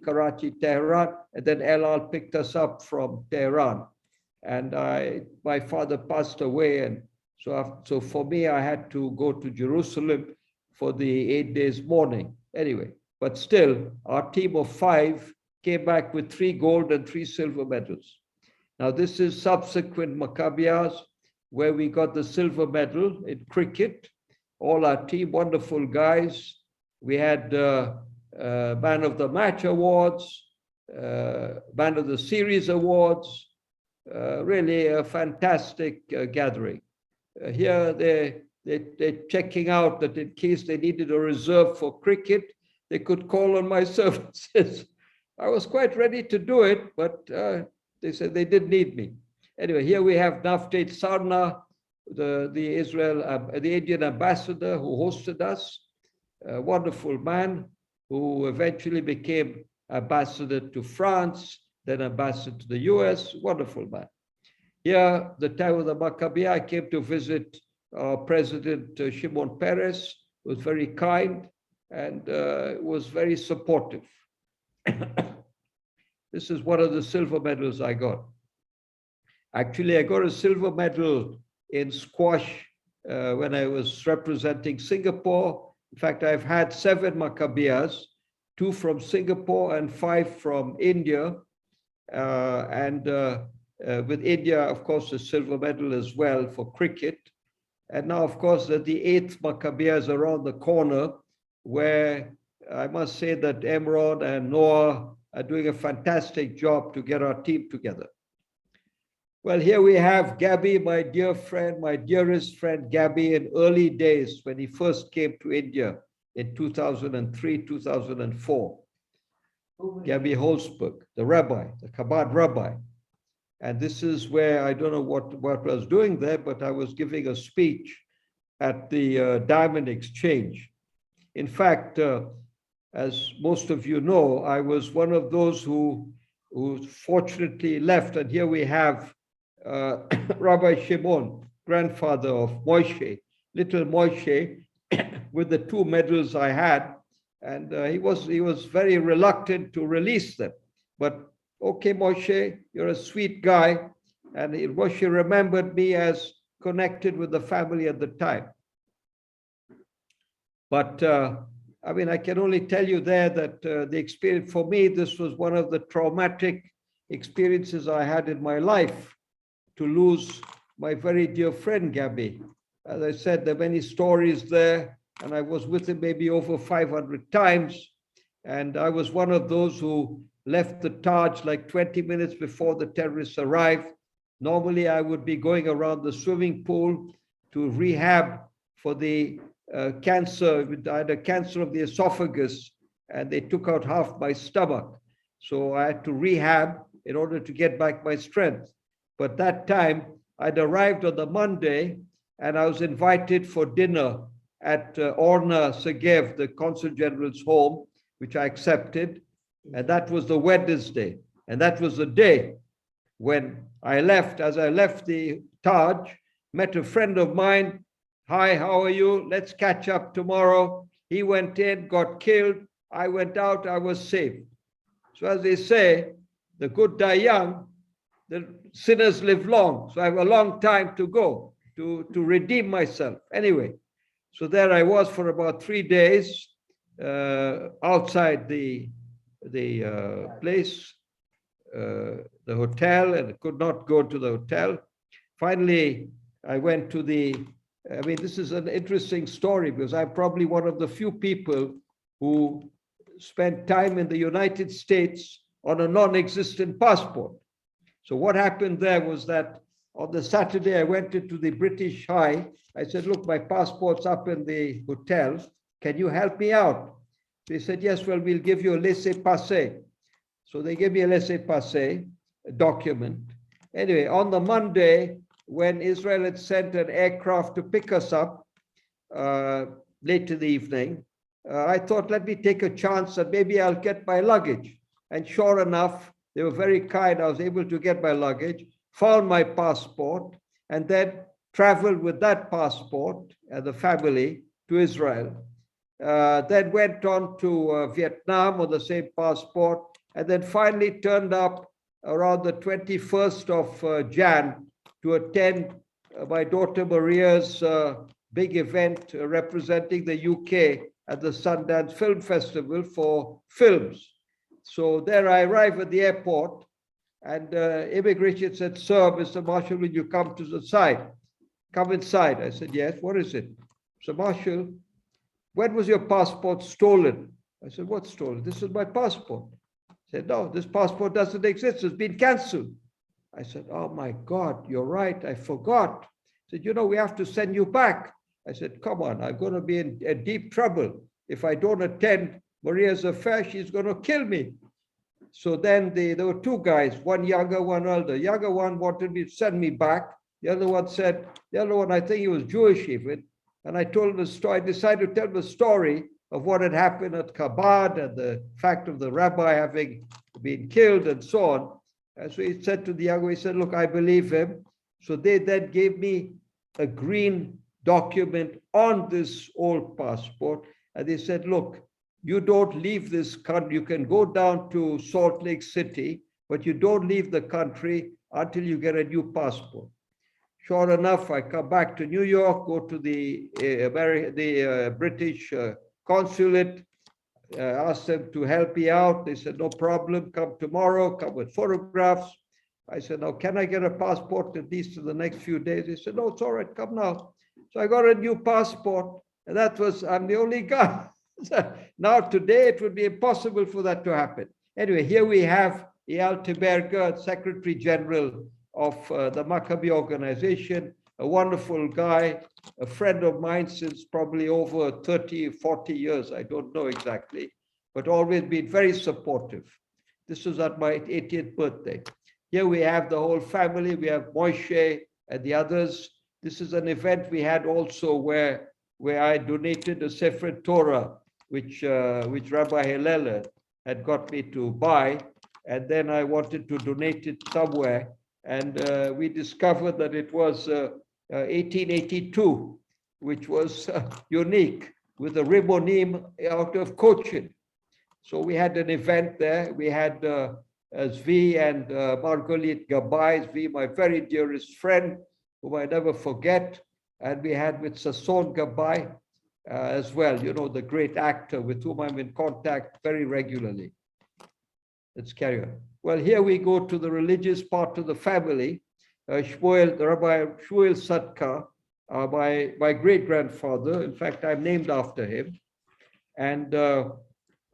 Tehran, and then El Al picked us up from Tehran. And my father passed away, and so for me, I had to go to Jerusalem for the 8 days mourning. Anyway, but still, our team of 5 came back with 3 gold and 3 silver medals. Now, this is subsequent Maccabeas, where we got the silver medal in cricket. All our team, wonderful guys. We had Man of the Match awards, Man of the Series awards, really a fantastic gathering. Here they're checking out that in case they needed a reserve for cricket, they could call on my services. I was quite ready to do it, but they said they didn't need me. Anyway, here we have Naftet Sarna, the Indian ambassador who hosted us, a wonderful man who eventually became ambassador to France, then ambassador to the US, wonderful man. Here, the time of the Maccabea, I came to visit President Shimon Peres, who was very kind and was very supportive. This is one of the silver medals I got. Actually, I got a silver medal in squash when I was representing Singapore. In fact, I've had 7 Maccabeas, 2 from Singapore and 5 from India. With India, of course, a silver medal as well for cricket. And now, of course, that the 8th Maccabea is around the corner, where I must say that Emron and Noah are doing a fantastic job to get our team together. Well, here we have Gabby, my dear friend, my dearest friend, Gabby, in early days when he first came to India in 2003, 2004. Gabby Holzberg, the rabbi, the Chabad rabbi. And this is where, I don't know what I was doing there, but I was giving a speech at the Diamond Exchange. In fact, as most of you know, I was one of those who fortunately left. And here we have Rabbi Shimon, grandfather of Moshe, little Moshe, with the 2 medals I had. And he was very reluctant to release them. But okay, Moshe, you're a sweet guy. And Moshe remembered me as connected with the family at the time. But I mean, I can only tell you there that the experience, for me, this was one of the traumatic experiences I had in my life, to lose my very dear friend, Gabby. As I said, there are many stories there, and I was with him maybe over 500 times. And I was one of those who left the Taj like 20 minutes before the terrorists arrived. Normally, I would be going around the swimming pool to rehab for the cancer. I had a cancer of the esophagus, and they took out half my stomach. So I had to rehab in order to get back my strength. But that time, I'd arrived on the Monday, and I was invited for dinner at Orna Segev, the Consul General's home, which I accepted. And that was the Wednesday. And that was the day when I left. As I left the Taj, met a friend of mine, Hi, how are you? Let's catch up tomorrow. He went in, got killed. I went out, I was saved. So as they say, the good die young, the sinners live long. So I have a long time to go to redeem myself. Anyway, so there I was for about 3 days outside the place, the hotel, and could not go to the hotel. Finally, I went to I mean, this is an interesting story because I'm probably one of the few people who spent time in the United States on a non-existent passport. So what happened there was that on the Saturday, I went into the British High. I said, look, my passport's up in the hotel. Can you help me out? They said, yes, well, we'll give you a laissez-passer. So they gave me a laissez-passer document. Anyway, on the Monday, when Israel had sent an aircraft to pick us up late in the evening, I thought, let me take a chance that maybe I'll get my luggage. And sure enough, they were very kind. I was able to get my luggage, found my passport, and then traveled with that passport and the family to Israel. Then went on to Vietnam on the same passport, and then finally turned up around the 21st of Jan to attend my daughter Maria's big event representing the UK at the Sundance Film Festival for films. So there I arrived at the airport, and immigration said, sir, Mr. Marshall, will you come to the side? Come inside. I said, yes, what is it? Mr. Marshall, when was your passport stolen? I said, what's stolen? This is my passport. He said, no, this passport doesn't exist. It's been canceled. I said, oh my God, you're right. I forgot. He said, you know, we have to send you back. I said, come on, I'm going to be in deep trouble. If I don't attend Maria's affair, she's going to kill me. So then there were two guys, one younger, one older. Younger one wanted me to send me back. The other one said, I think he was Jewish even. And I told him the story. I decided to tell him the story of what had happened at Chabad and the fact of the rabbi having been killed and so on. And so he said to the younger, he said, look, I believe him. So they then gave me a green document on this old passport. And they said, look, you don't leave this country. You can go down to Salt Lake City, but you don't leave the country until you get a new passport. Sure enough, I come back to New York, go to the British consulate, asked them to help me out. They said, no problem, come tomorrow, come with photographs. I said, now, can I get a passport at least in the next few days? They said, no, it's all right, come now. So I got a new passport, and I'm the only guy. Now, today, it would be impossible for that to happen. Anyway, here we have Eyal Teberga, Secretary General of the Maccabi organization, a wonderful guy, a friend of mine since probably over 30, 40 years, I don't know exactly, but always been very supportive. This was at my 80th birthday. Here we have the whole family. We have Moshe and the others. This is an event we had also where I donated a Sefer Torah, which Rabbi Hillel had got me to buy. And then I wanted to donate it somewhere. And we discovered that it was 1882, which was unique, with the Rimonim out of Cochin. So we had an event there. We had Zvi and Margolit Gabay, Zvi, my very dearest friend, whom I never forget. And we had with Sasson Gabay as well, you know, the great actor with whom I'm in contact very regularly. Let's carry on. Well, here we go to the religious part of the family. Shmuel, the Rabbi Shmuel Sadka, my great-grandfather. In fact, I'm named after him. And a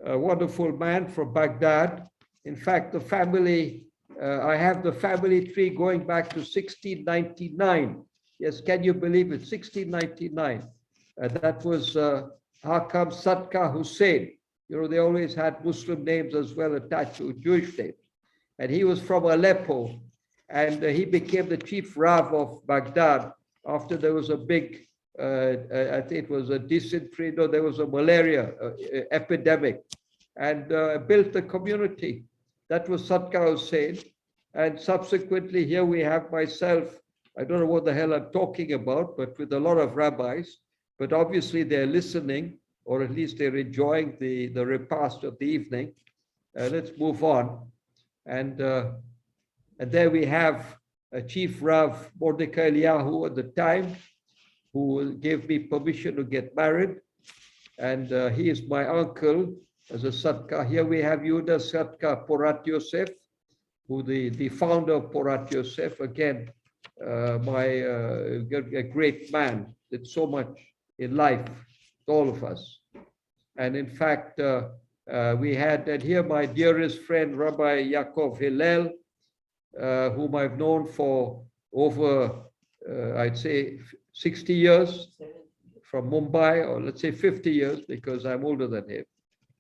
wonderful man from Baghdad. In fact, the family, I have the family tree going back to 1699. Yes, can you believe it? 1699. That was Hakam Sadka Hussein. You know, they always had Muslim names as well attached to Jewish names. And he was from Aleppo. And he became the chief Rav of Baghdad after there was a big, I think it was a dysentery, no, there was a malaria epidemic, and built a community. That was Sadka Hussein. And subsequently, here we have myself, I don't know what the hell I'm talking about, but with a lot of rabbis. But obviously they're listening, or at least they're enjoying the repast of the evening. Let's move on. And there we have Chief Rav Mordecai Eliyahu at the time, who gave me permission to get married. And he is my uncle as a Sadka. Here we have Yehuda Sadka Porat Yosef, who the founder of Porat Yosef, again, a great man, did so much in life, all of us. And in fact, we had, and here my dearest friend, Rabbi Yaakov Hillel, whom I've known for over, I'd say, 60 years from Mumbai, or let's say 50 years, because I'm older than him.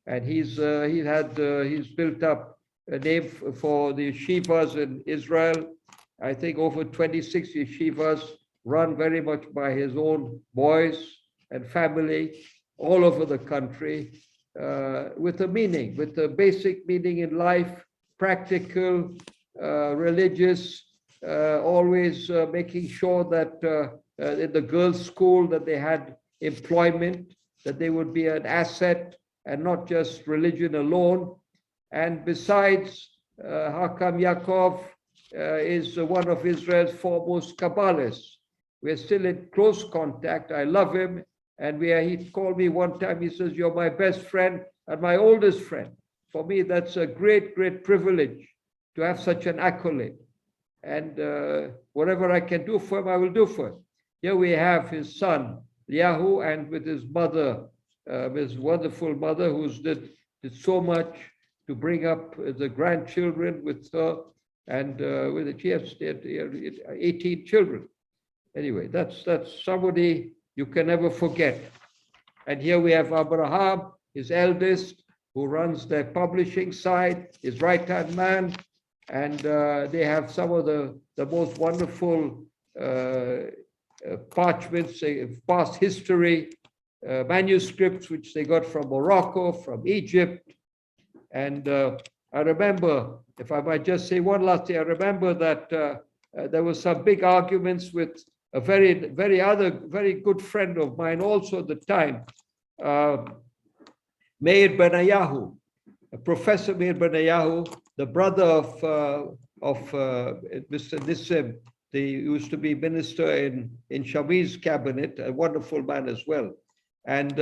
And he's built up a name for the yeshivas in Israel. I think over 26 yeshivas run very much by his own boys and family all over the country, with a meaning, with a basic meaning in life, practical, religious, always making sure that in the girls' school that they had employment, that they would be an asset and not just religion alone. And besides, Hakam Yaakov is one of Israel's foremost Kabbalists. We're still in close contact. I love him. And he called me one time, he says, "You're my best friend and my oldest friend." For me, that's a great, great privilege to have such an accolade. And whatever I can do for him, I will do for him. Here we have his son, Yahu, and with his mother, his wonderful mother, who's did so much to bring up the grandchildren with her, and with it, she has 18 children. Anyway, that's somebody you can never forget. And here we have Abraham, his eldest, who runs their publishing side, his right-hand man, and they have some of the most wonderful parchments, past history, manuscripts, which they got from Morocco, from Egypt. And I remember, if I might just say one last thing, I remember that there were some big arguments with a very good friend of mine also at the time, Meir Benayahu, Professor Meir Benayahu, the brother of Mr. Nissim, he used to be minister in Shami's cabinet, a wonderful man as well. And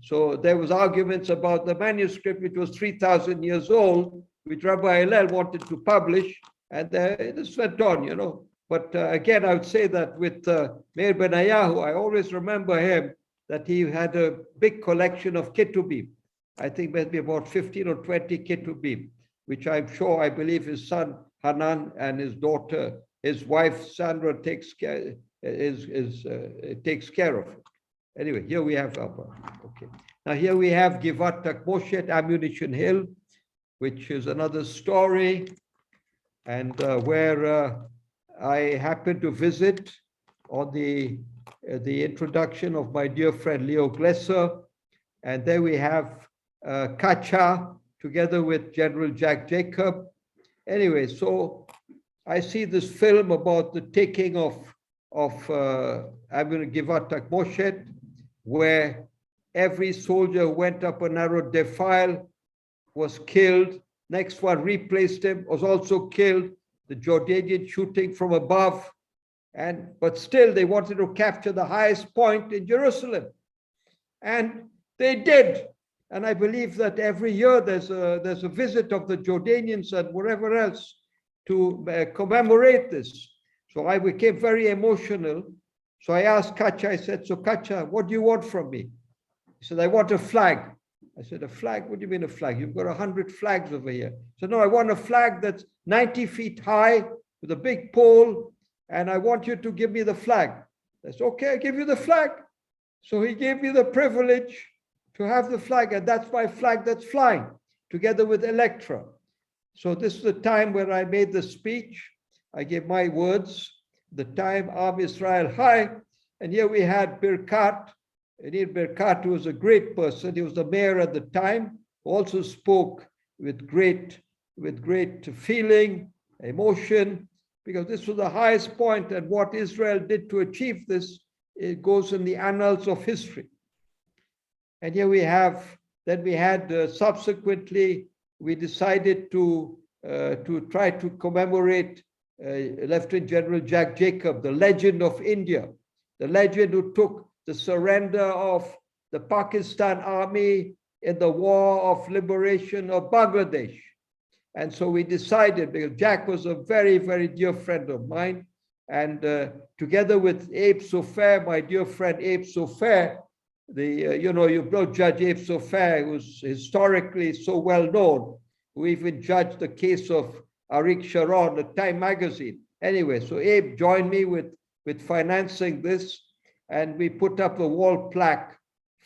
so there was arguments about the manuscript, which was 3,000 years old, which Rabbi Hillel wanted to publish, and this went on, you know. But again, I would say that with Meir Benayahu, I always remember him, that he had a big collection of ketubim. I think maybe about 15 or 20 ketubim, which I believe his son Hanan and his daughter, his wife Sandra takes care of it. Anyway, here we have okay. Now here we have Givat Takmoshet, Ammunition Hill, which is another story, and where I happened to visit on the introduction of my dear friend Leo Glesser, and there we have Kacha together with General Jack Jacob. Anyway, so I see this film about the taking of Givat Takmoshet, where every soldier who went up a narrow defile was killed. Next one replaced him, was also killed. The Jordanian shooting from above, but still they wanted to capture the highest point in Jerusalem, and they did. And I believe that every year there's a visit of the Jordanians and wherever else to commemorate this. So I became very emotional. So I asked Kacha, I said, "So Kacha, what do you want from me?" He said, "I want a flag." I said, "A flag? What do you mean a flag? You've got 100 flags over here." He said, "No, I want a flag that's 90 feet high with a big pole, and I want you to give me the flag." I said, "Okay, I'll give you the flag." So he gave me the privilege to have the flag, and that's my flag that's flying, together with Electra. So this is the time where I made the speech. I gave my words, the time Am Israel High, and here we had Birkat. Enid Birkat, who was a great person. He was the mayor at the time, also spoke with great feeling, emotion, because this was the highest point, and what Israel did to achieve this, it goes in the annals of history. And here we have, then we had subsequently, we decided to try to commemorate Lieutenant General Jack Jacob, the legend of India, the legend who took the surrender of the Pakistan army in the war of liberation of Bangladesh. And so we decided, because Jack was a very, very dear friend of mine, and together with Abe Sofair, my dear friend Abe Sofair, you know Judge Abe Sofair, who's historically so well known, who even judged the case of Arik Sharon, the Time magazine. Anyway, so Abe joined me with financing this, and we put up a wall plaque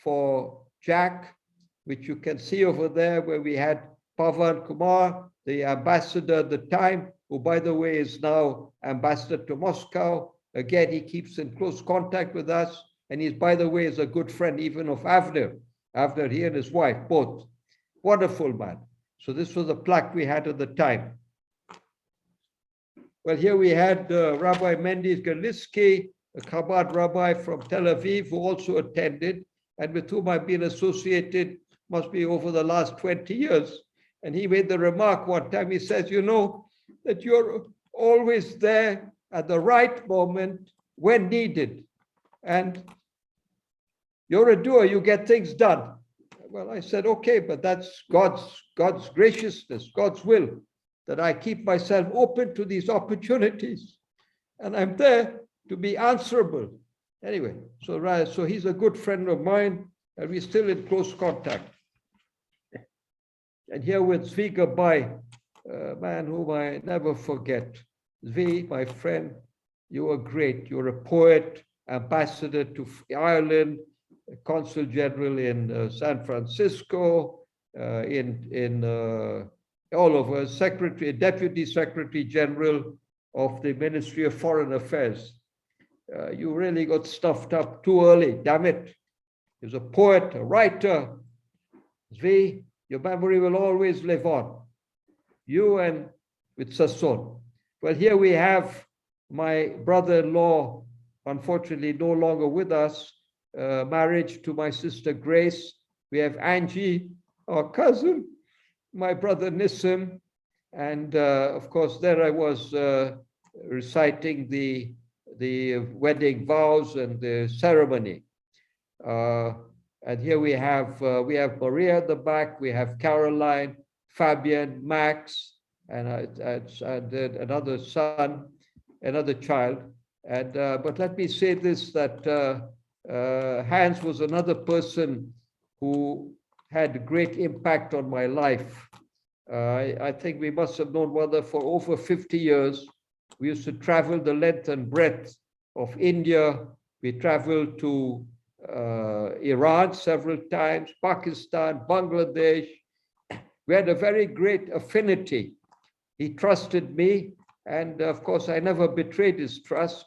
for Jack, which you can see over there, where we had Pavan Kumar, the ambassador at the time, who, by the way, is now ambassador to Moscow. Again, he keeps in close contact with us. And he's, by the way, is a good friend even of Avner. Avner, he and his wife, both. Wonderful man. So this was a plaque we had at the time. Well, here we had Rabbi Mendes Gerlitzky, a Chabad rabbi from Tel Aviv, who also attended, and with whom I've been associated, must be over the last 20 years. And he made the remark one time, he says, you know, that you're always there at the right moment when needed. And you're a doer, you get things done. Well, I said, okay, but that's God's graciousness, God's will, that I keep myself open to these opportunities. And I'm there to be answerable. Anyway, so he's a good friend of mine, and we're still in close contact. And here with Zvi Gabay, a man whom I never forget. Zvi, my friend, you are great. You're a poet, ambassador to Ireland, consul general in San Francisco, in all over, deputy secretary general of the Ministry of Foreign Affairs. You really got stuffed up too early, damn it. He's a poet, a writer. Zvi, your memory will always live on. You and with Sasson. Well, here we have my brother-in-law, unfortunately no longer with us, marriage to my sister Grace. We have Angie, our cousin, my brother Nissim, and of course there I was reciting the wedding vows and the ceremony. And here we have Maria at the back, we have Caroline, Fabian, Max, and another son, another child. And but let me say this, that Hans was another person who had a great impact on my life. I think we must have known one another for over 50 years. We used to travel the length and breadth of India. We traveled to Iran several times, Pakistan, Bangladesh. We had a very great affinity. He trusted me, and of course, I never betrayed his trust.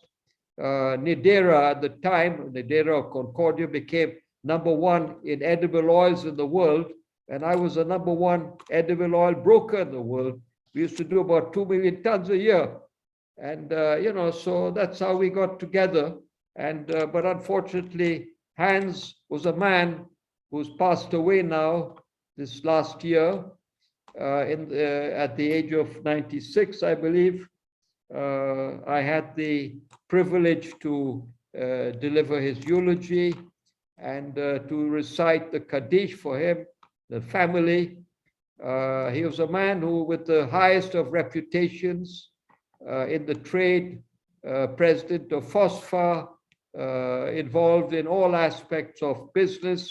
Nidera at the time, Nidera of Concordia, became #1 in edible oils in the world, and I was the #1 edible oil broker in the world. We used to do about 2 million tons a year, and so that's how we got together. And but unfortunately, Hans was a man who's passed away now this last year, at the age of 96, I believe. I had the privilege to deliver his eulogy and to recite the Kaddish for him, the family. He was a man who, with the highest of reputations in the trade, president of Phosphor, involved in all aspects of business,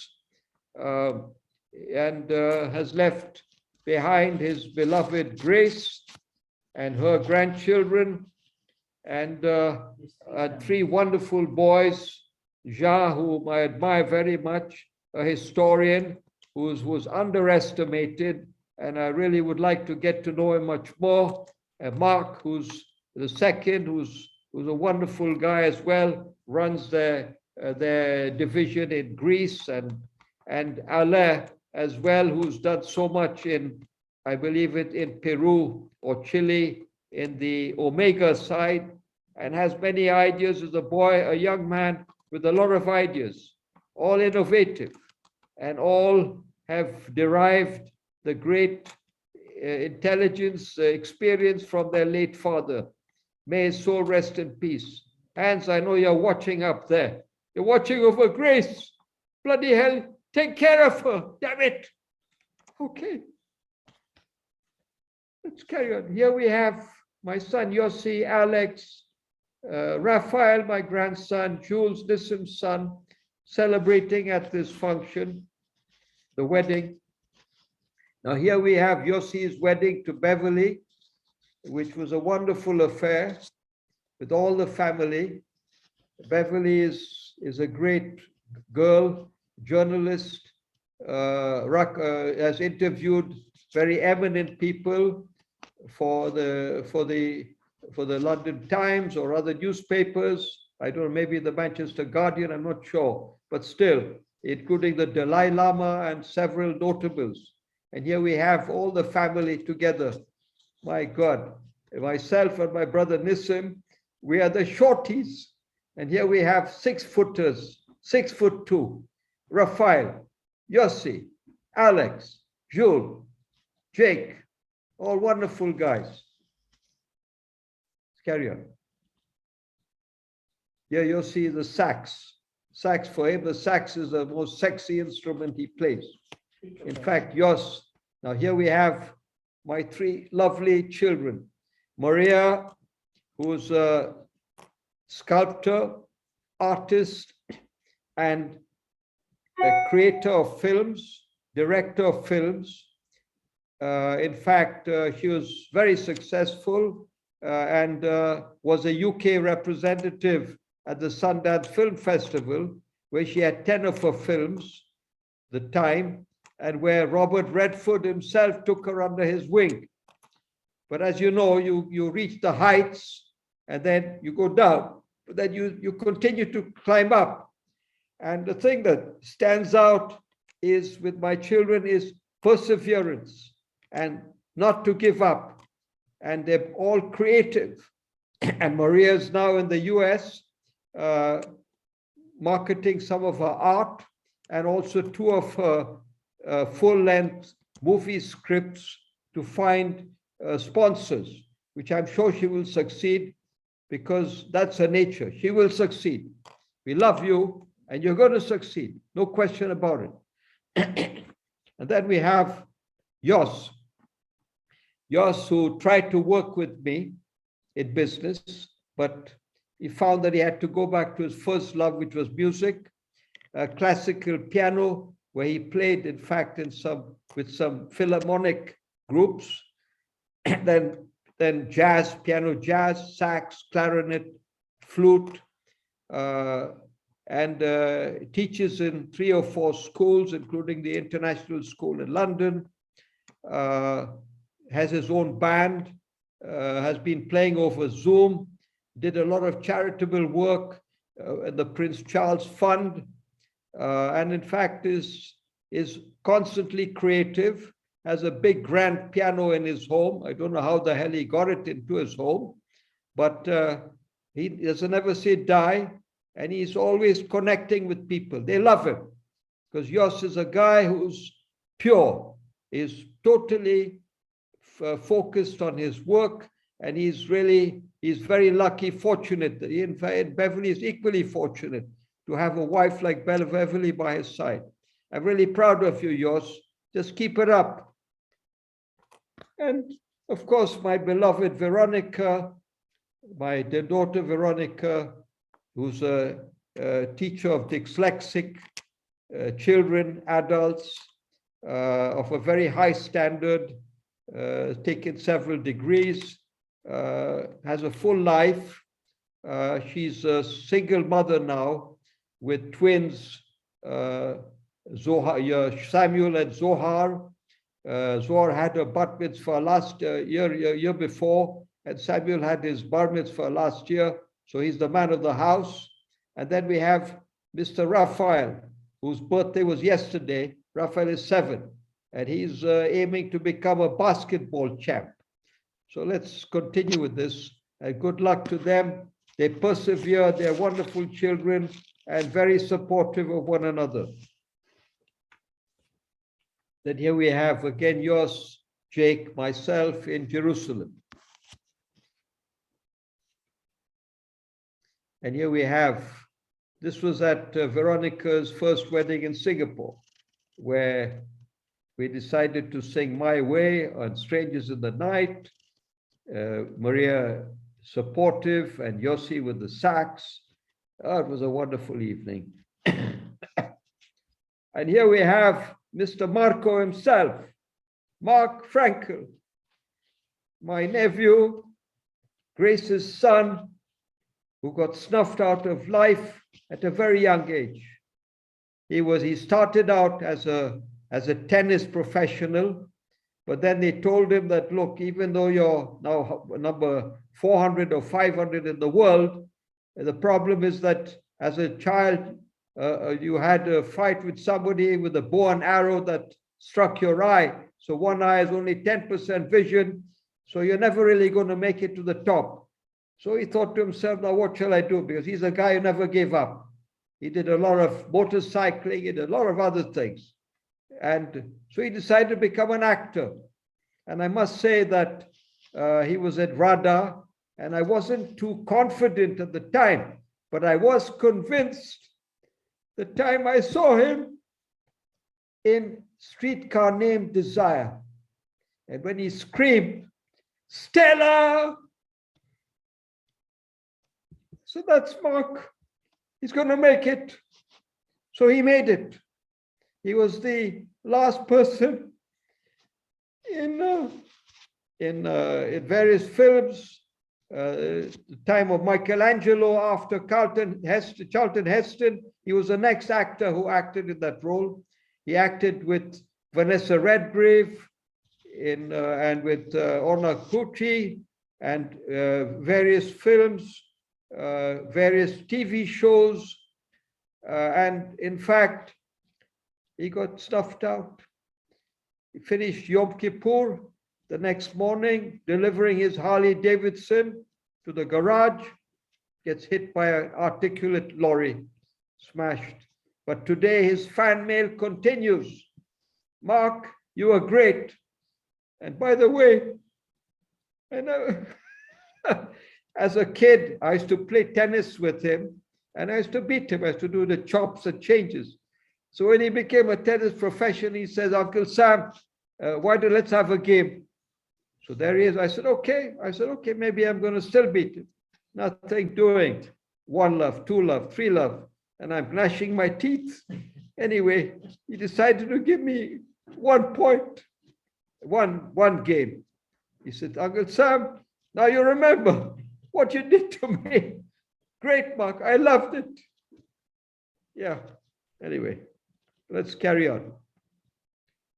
and has left behind his beloved Grace and her grandchildren, and 3 wonderful boys. Jean, whom I admire very much, a historian who was underestimated, and I really would like to get to know him much more. And Mark, who's the second, who's a wonderful guy as well, runs their division in Greece, and Alain as well, who's done so much in, I believe it, in Peru or Chile, in the Omega side and has many ideas as a boy, a young man with a lot of ideas, all innovative, and all have derived the great intelligence, experience from their late father. May his soul rest in peace. Hans, I know you're watching up there. You're watching over Grace. Bloody hell, take care of her, damn it. Okay. Let's carry on. Here we have my son Yossi, Alex, Raphael, my grandson, Jules, Nissim's son, celebrating at this function, the wedding. Now here we have Yossi's wedding to Beverly, which was a wonderful affair with all the family. Beverly is a great girl, journalist, has interviewed very eminent people for the London Times or other newspapers. I don't know, maybe the Manchester Guardian, I'm not sure, but still, including the Dalai Lama and several notables. And here we have all the family together. My God, myself and my brother Nissim, we are the shorties. And here we have 6-footers, 6'2", Raphael, Yossi, Alex, Jules, Jake, all wonderful guys. Let's carry on. Here you'll see the sax. Sax for him, the sax is the most sexy instrument he plays. In fact, Jos, now here we have my 3 lovely children. Maria, who's a sculptor, artist, and a creator of films, director of films. In fact, she was very successful and was a UK representative at the Sundance Film Festival, where she had 10 of her films, the time, and where Robert Redford himself took her under his wing. But as you know, you reach the heights and then you go down, but then you continue to climb up. And the thing that stands out is with my children is perseverance and not to give up. And they're all creative. And Maria's now in the US, marketing some of her art and also 2 of her full-length movie scripts to find sponsors, which I'm sure she will succeed because that's her nature. She will succeed. We love you and you're going to succeed. No question about it. And then we have Jos. Jos, who tried to work with me in business, but he found that he had to go back to his first love, which was music, classical piano, where he played, in fact, with some philharmonic groups, then jazz, piano jazz, sax, clarinet, flute, and teaches in 3 or 4 schools, including the International School in London, has his own band, has been playing over Zoom, did a lot of charitable work at the Prince Charles Fund, and in fact is constantly creative, has a big grand piano in his home. I don't know how the hell he got it into his home, but he doesn't ever see it die, and he's always connecting with people. They love him because Jos is a guy who's pure, is totally focused on his work, and he's very lucky, fortunate. In fact, Beverly is equally fortunate to have a wife like Beverly by his side. I'm really proud of you, Jos. Just keep it up. And of course, my beloved Veronica, my dear daughter Veronica, who's a teacher of dyslexic children, adults, of a very high standard, taken several degrees, has a full life. She's a single mother now with twins, Samuel and Zohar. Zohar had a bat mitzvah last year before, and Samuel had his bar mitzvah last year. So he's the man of the house. And then we have Mr. Raphael, whose birthday was yesterday. Raphael is 7, and he's aiming to become a basketball champ. So let's continue with this. And good luck to them. They persevere. They're wonderful children and very supportive of one another. Then here we have again yours, Jake, myself in Jerusalem. And here we have, this was at Veronica's first wedding in Singapore, where we decided to sing My Way on Strangers in the Night. Maria supportive and Yossi with the sax. Oh, it was a wonderful evening. And here we have Mr. Marco himself, Mark Frankel, my nephew, Grace's son, who got snuffed out of life at a very young age. He started out as a tennis professional, but then they told him that, look, even though you're now number 400 or 500 in the world, the problem is that as a child, you had a fight with somebody with a bow and arrow that struck your eye. So one eye has only 10% vision. So you're never really going to make it to the top. So he thought to himself, now what shall I do? Because he's a guy who never gave up. He did a lot of motorcycling, he did a lot of other things. And so he decided to become an actor. And I must say that he was at RADA, and I wasn't too confident at the time, but I was convinced the time I saw him in Streetcar Named Desire. And when he screamed, Stella! So that's Mark. He's going to make it. So he made it. He was the last person in various films. The time of Michelangelo, after Charlton Heston, he was the next actor who acted in that role. He acted with Vanessa Redgrave and with Orna Cucci and various films, various TV shows, and in fact, he got stuffed out. He finished Yom Kippur the next morning, delivering his Harley Davidson to the garage, gets hit by an articulate lorry, smashed. But today his fan mail continues. Mark, you are great. And by the way, I know, as a kid, I used to play tennis with him, and I used to beat him. I used to do the chops and changes. So when he became a tennis professional, he says, Uncle Sam, let's have a game. So there he is. I said, okay. Maybe I'm going to still beat him. Nothing doing. 1 love, 2 love, 3 love. And I'm gnashing my teeth. Anyway, he decided to give me 1 point, one game. He said, Uncle Sam, now you remember what you did to me. Great, Mark. I loved it. Yeah. Anyway, let's carry on.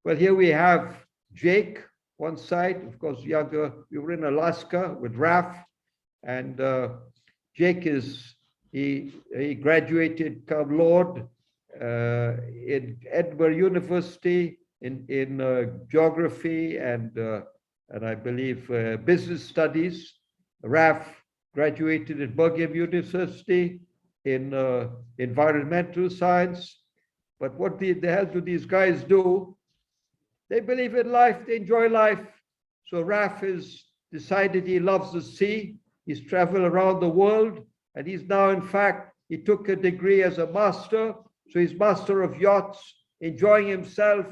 Well, here we have Jake, one side, of course, younger. We were in Alaska with Raf, and Jake he graduated cum laude in Edinburgh University in geography and I believe business studies. Raf graduated at Birmingham University in environmental science. But what the hell do these guys do? They believe in life, they enjoy life. So Raf has decided he loves the sea. He's traveled around the world, and he's now, in fact, he took a degree as a master. So he's master of yachts, enjoying himself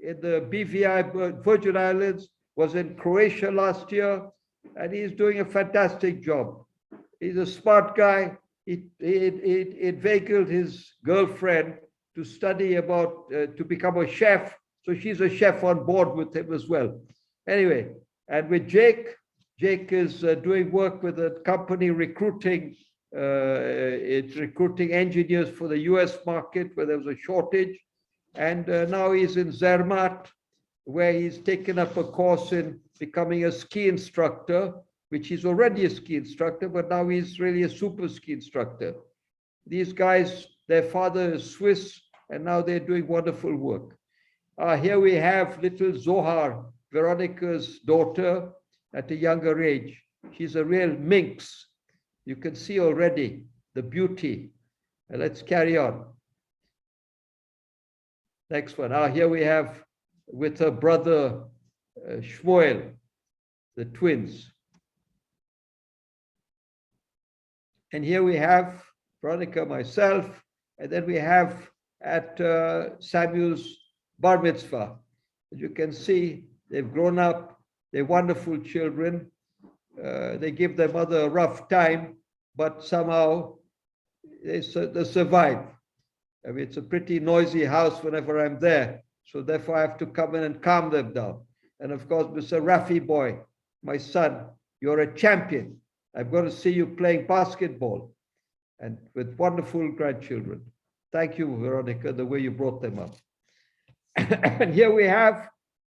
in the BVI Virgin Islands, was in Croatia last year, and he's doing a fantastic job. He's a smart guy. He inveigled his girlfriend to study about, to become a chef. So she's a chef on board with him as well. Anyway, and with Jake is doing work with a company recruiting engineers for the US market where there was a shortage. And now he's in Zermatt, where he's taken up a course in becoming a ski instructor, which he's already a ski instructor, but now he's really a super ski instructor. These guys, their father is Swiss, and now they're doing wonderful work. Here we have little Zohar, Veronica's daughter. at a younger age. She's a real minx. You can see already the beauty. And let's carry on. Next one. Here we have with her brother Shmuel, the twins. And here we have Veronica, myself, and then we have at Samuel's bar mitzvah. As you can see, they've grown up, they're wonderful children. They give their mother a rough time, but somehow they survive. I mean, it's a pretty noisy house whenever I'm there, so therefore I have to come in and calm them down. And of course, Mr. Rafi boy, my son, you're a champion. I'm going to see you playing basketball and with wonderful grandchildren. Thank you, Veronica, the way you brought them up. And here we have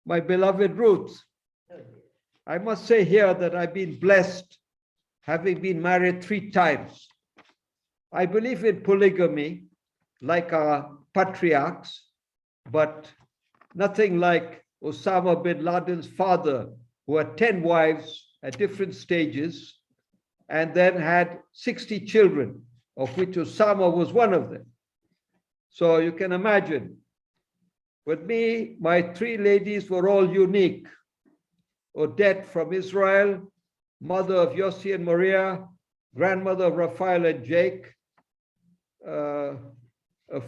my beloved Ruth. I must say here that I've been blessed, having been married 3 times. I believe in polygamy, like our patriarchs, but nothing like Osama bin Laden's father, who had 10 wives at different stages, and then had 60 children, of which Osama was one of them. So you can imagine, with me, my 3 ladies were all unique. Odette from Israel, mother of Yossi and Maria, grandmother of Raphael and Jake, a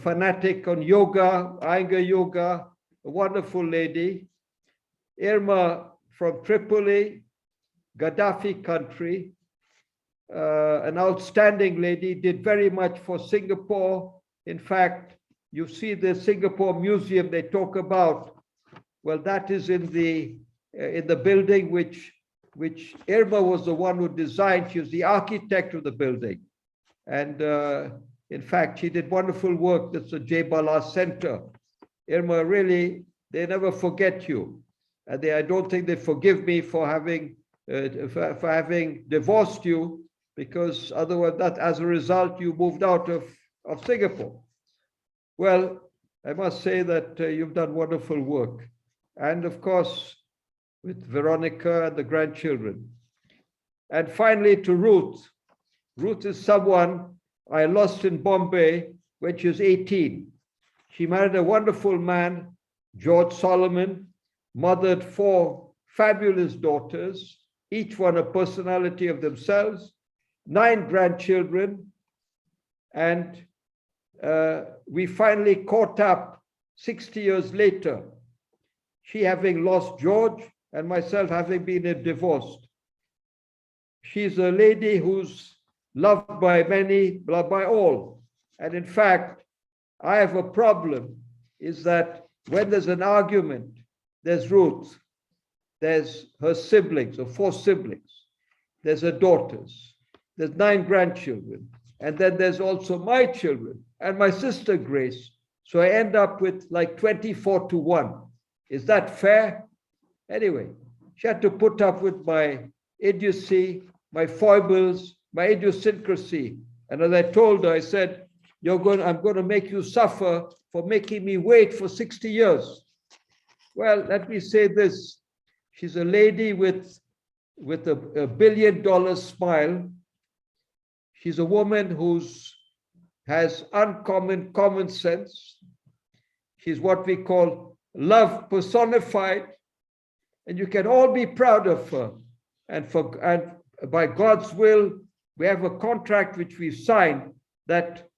fanatic on yoga, Iyengar yoga, a wonderful lady. Irma from Tripoli, Gaddafi country, an outstanding lady, did very much for Singapore. In fact, you see the Singapore Museum they talk about. Well, that is in the building which Irma was the one who designed. She was the architect of the building. And in fact, she did wonderful work. That's the J. Bala Center. Irma, really, they never forget you. And I don't think they forgive me for having divorced you, because otherwise, that as a result, you moved out of Singapore. Well, I must say that you've done wonderful work. And of course, with Veronica and the grandchildren. And finally, to Ruth. Ruth is someone I lost in Bombay when she was 18. She married a wonderful man, George Solomon, mothered 4 fabulous daughters, each one a personality of themselves, 9 grandchildren, and we finally caught up 60 years later, she having lost George and myself having been divorced. She's a lady who's loved by many, loved by all. And in fact, I have a problem, is that when there's an argument, there's Ruth, there's her siblings, or 4 siblings, there's her daughters, there's 9 grandchildren, and then there's also my children and my sister Grace. So I end up with like 24-1. Is that fair? Anyway, she had to put up with my idiocy, my foibles, my idiosyncrasy. And as I told her, I said, I'm going to make you suffer for making me wait for 60 years. Well, let me say this. She's a lady with a $1 billion smile. She's a woman who has uncommon common sense. She's what we call love personified. And you can all be proud of her. And by God's will, we have a contract which we've signed that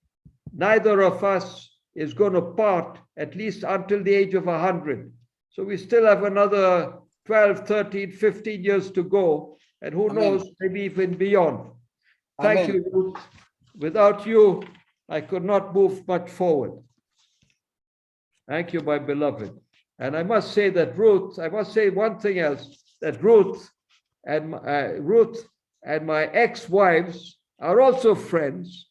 neither of us is going to part at least until the age of 100. So we still have another 12, 13, 15 years to go. And who knows, maybe even beyond. Thank you, Ruth. Without you, I could not move much forward. Thank you, my beloved. And I must say that Ruth, I must say one thing else, that Ruth and my ex-wives are also friends.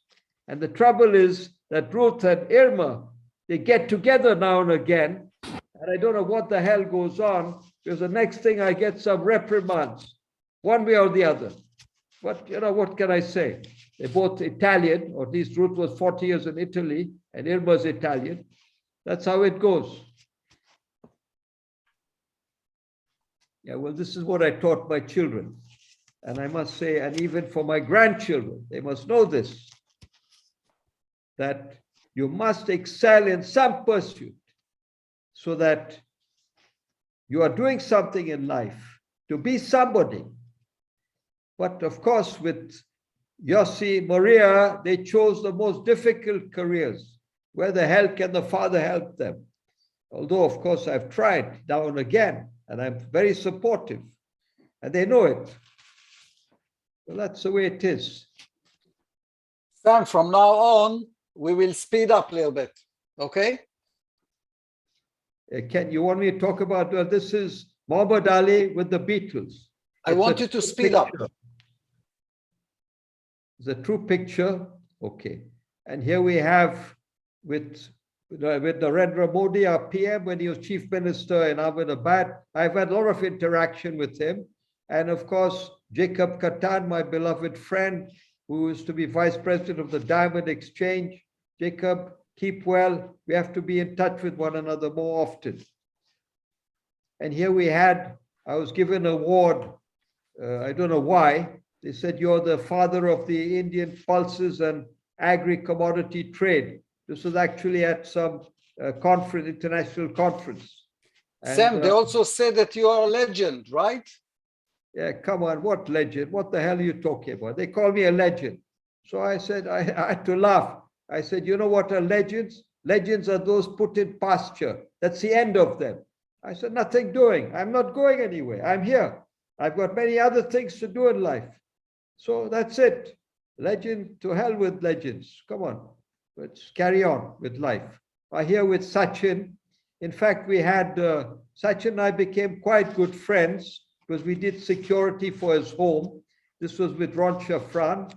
And the trouble is that Ruth and Irma, they get together now and again. And I don't know what the hell goes on, because the next thing I get some reprimands, one way or the other. But, what can I say? They're both Italian, or at least Ruth was 40 years in Italy, and Irma's Italian. That's how it goes. Yeah, well, this is what I taught my children. And I must say, and even for my grandchildren, they must know this, that you must excel in some pursuit so that you are doing something in life to be somebody. But of course, with Yossi, Maria, they chose the most difficult careers where the hell can the father help them? Although, of course, I've tried now and again, and I'm very supportive, and they know it. Well, that's the way it is. Sam, from now on, we will speed up a little bit, okay? Ken, you want me to talk about, this is Muhammad Ali with the Beatles. I want you to speed up. It's a true picture. Okay. And here we have with Narendra Modi, our PM, when he was chief minister in Ahmedabad. I've had a lot of interaction with him. And of course, Jacob Katan, my beloved friend, who is to be vice president of the Diamond Exchange. Jacob, keep well. We have to be in touch with one another more often. And here we had, I was given an award. I don't know why. They said, you're the father of the Indian pulses and agri-commodity trade. This was actually at some conference, international conference. And, Sam, they also said that you are a legend, right? Yeah, come on, what legend? What the hell are you talking about? They call me a legend. So I said, I had to laugh. I said, you know what are legends? Legends are those put in pasture. That's the end of them. I said, nothing doing. I'm not going anywhere. I'm here. I've got many other things to do in life. So that's it. Legend, to hell with legends. Come on, let's carry on with life. I'm here with Sachin. In fact, we had, Sachin and I became quite good friends because we did security for his home. This was with Ron Shafran.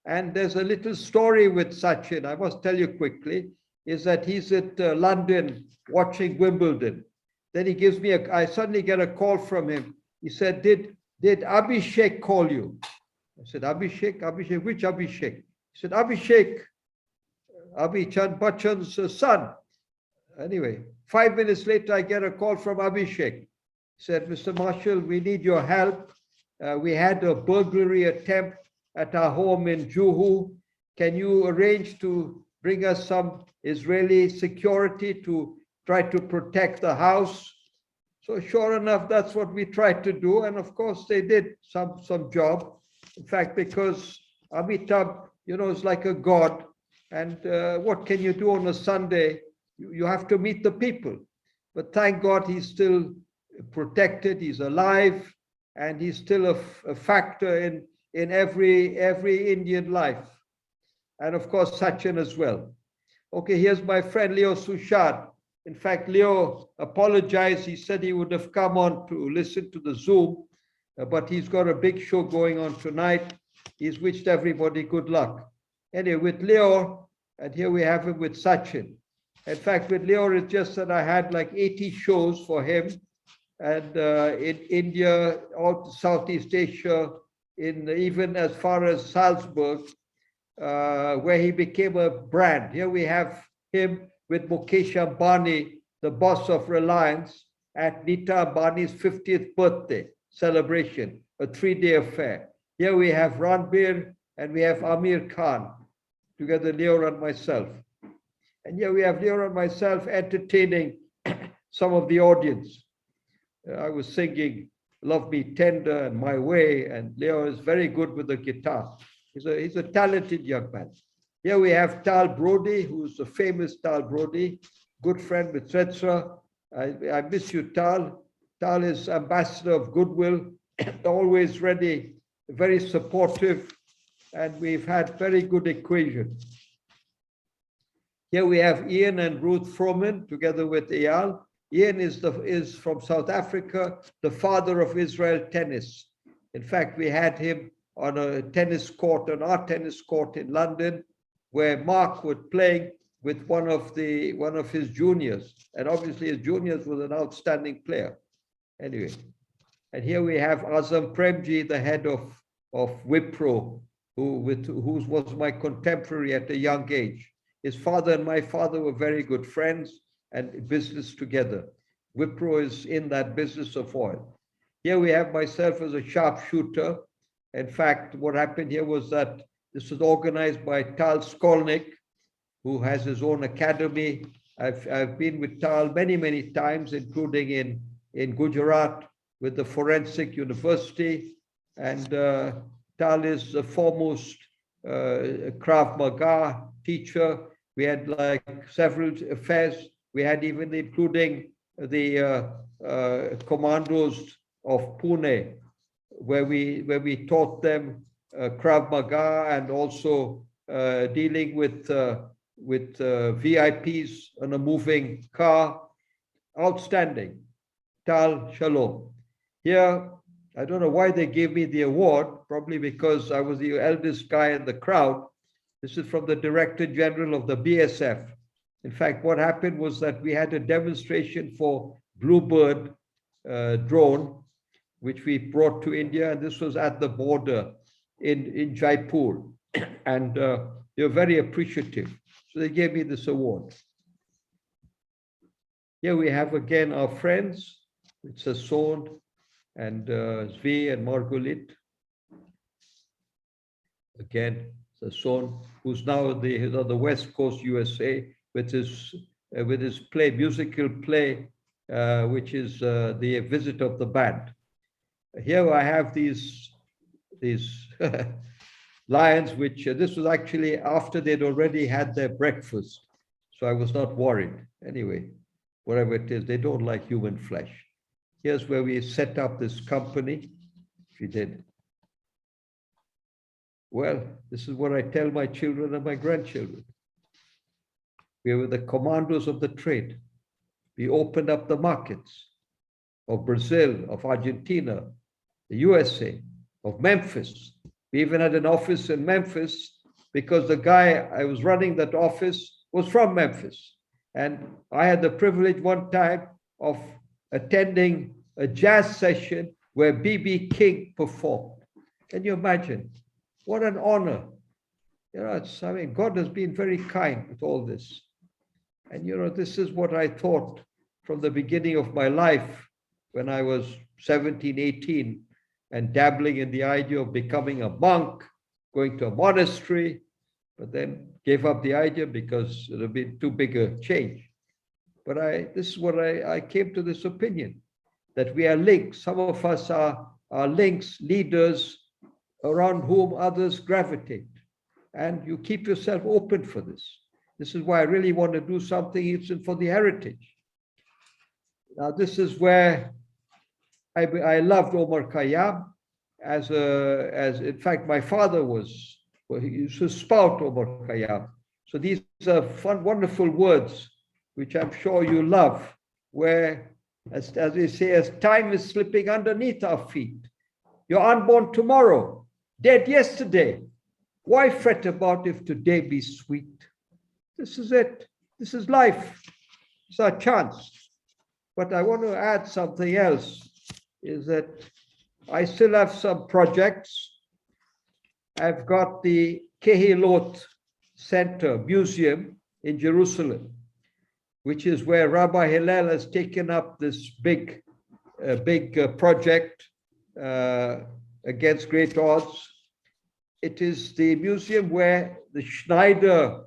And there's a little story with Sachin, I must tell you quickly, is that he's at London watching Wimbledon. Then he gives me I suddenly get a call from him. He said, did Abhishek call you? I said, Abhishek, which Abhishek? He said, Abhishek, Abhishek Bachchan's son. Anyway, 5 minutes later, I get a call from Abhishek. He said, Mr. Marshall, we need your help. We had a burglary attempt at our home in Juhu. Can you arrange to bring us some Israeli security to try to protect the house? So sure enough, that's what we tried to do. And of course, they did some job. In fact, because Amitabh, is like a god. And what can you do on a Sunday? You have to meet the people. But thank God he's still protected, he's alive, and he's still a factor in every Indian life. And of course, Sachin as well. Okay, here's my friend Leo Sushad. In fact, Leo apologized. He said he would have come on to listen to the Zoom, but he's got a big show going on tonight. He's wished everybody good luck. Anyway, with Leo, and here we have him with Sachin. In fact, with Leo, it's just that I had like 80 shows for him, and in India, all Southeast Asia, even as far as Salzburg, where he became a brand. Here we have him with Mukesh Ambani, the boss of Reliance, at Nita Ambani's 50th birthday celebration, a 3-day affair. Here we have Ranbir and we have Amir Khan, together Leo and myself. And here we have Leo and myself entertaining some of the audience. I was singing Love Me Tender and My Way, and Leo is very good with the guitar. He's a talented young man. Here we have Tal Brody, who's the famous Tal Brody, good friend with Sredsra. I miss you, Tal. Tal is ambassador of goodwill, always ready, very supportive, and we've had very good equation. Here we have Ian and Ruth Froman together with Eyal. Ian is from South Africa, the father of Israel tennis. In fact, we had him on a tennis court, on our tennis court in London, where Mark was playing with one of his juniors. And obviously his juniors was an outstanding player. Anyway, and here we have Azam Premji, the head of Wipro, who was my contemporary at a young age. His father and my father were very good friends and business together. Wipro is in that business of oil. Here we have myself as a sharpshooter. In fact, what happened here was that this was organized by Tal Skolnick, who has his own academy. I've been with Tal many, many times, including in Gujarat with the Forensic University. And Tal is the foremost Krav Maga teacher. We had like several affairs. We had even including the commandos of Pune, where we taught them Krav Maga and also dealing with VIPs on a moving car. Outstanding. Tal Shalom. Here, I don't know why they gave me the award, probably because I was the eldest guy in the crowd. This is from the Director General of the BSF. In fact, what happened was that we had a demonstration for Bluebird drone, which we brought to India, and this was at the border in Jaipur. And they were very appreciative. So they gave me this award. Here we have again our friends. It's a Sond and Zvi and Margulit. Again, Sasson, who's now on the West Coast USA with his play, musical play, which is The Visit of the Band. Here I have these lions, which this was actually after they'd already had their breakfast, so I was not worried. Anyway, whatever it is, they don't like human flesh. Here's where we set up this company. She did. Well, this is what I tell my children and my grandchildren. We were the commandos of the trade. We opened up the markets of Brazil, of Argentina, the USA, of Memphis. We even had an office in Memphis because the guy I was running that office was from Memphis. And I had the privilege one time of attending a jazz session where B.B. King performed. Can you imagine? What an honor. You know, God has been very kind with all this. And, you know, this is what I thought from the beginning of my life when I was 17, 18, and dabbling in the idea of becoming a monk, going to a monastery, but then gave up the idea because it would have been too big a change. But this is what I came to this opinion, that we are links. Some of us are links, leaders around whom others gravitate. And you keep yourself open for this. This is why I really want to do something even for the heritage. Now, this is where I loved Omar Khayyam as in fact, my father he used to spout Omar Khayyam. So these are fun, wonderful words, which I'm sure you love, where, as they say, as time is slipping underneath our feet, you're unborn tomorrow, dead yesterday. Why fret about if today be sweet? This is it. This is life. It's our chance. But I want to add something else, is that I still have some projects. I've got the Kehilot Center Museum in Jerusalem, which is where Rabbi Hillel has taken up this big project against great odds. It is the museum where the Schneider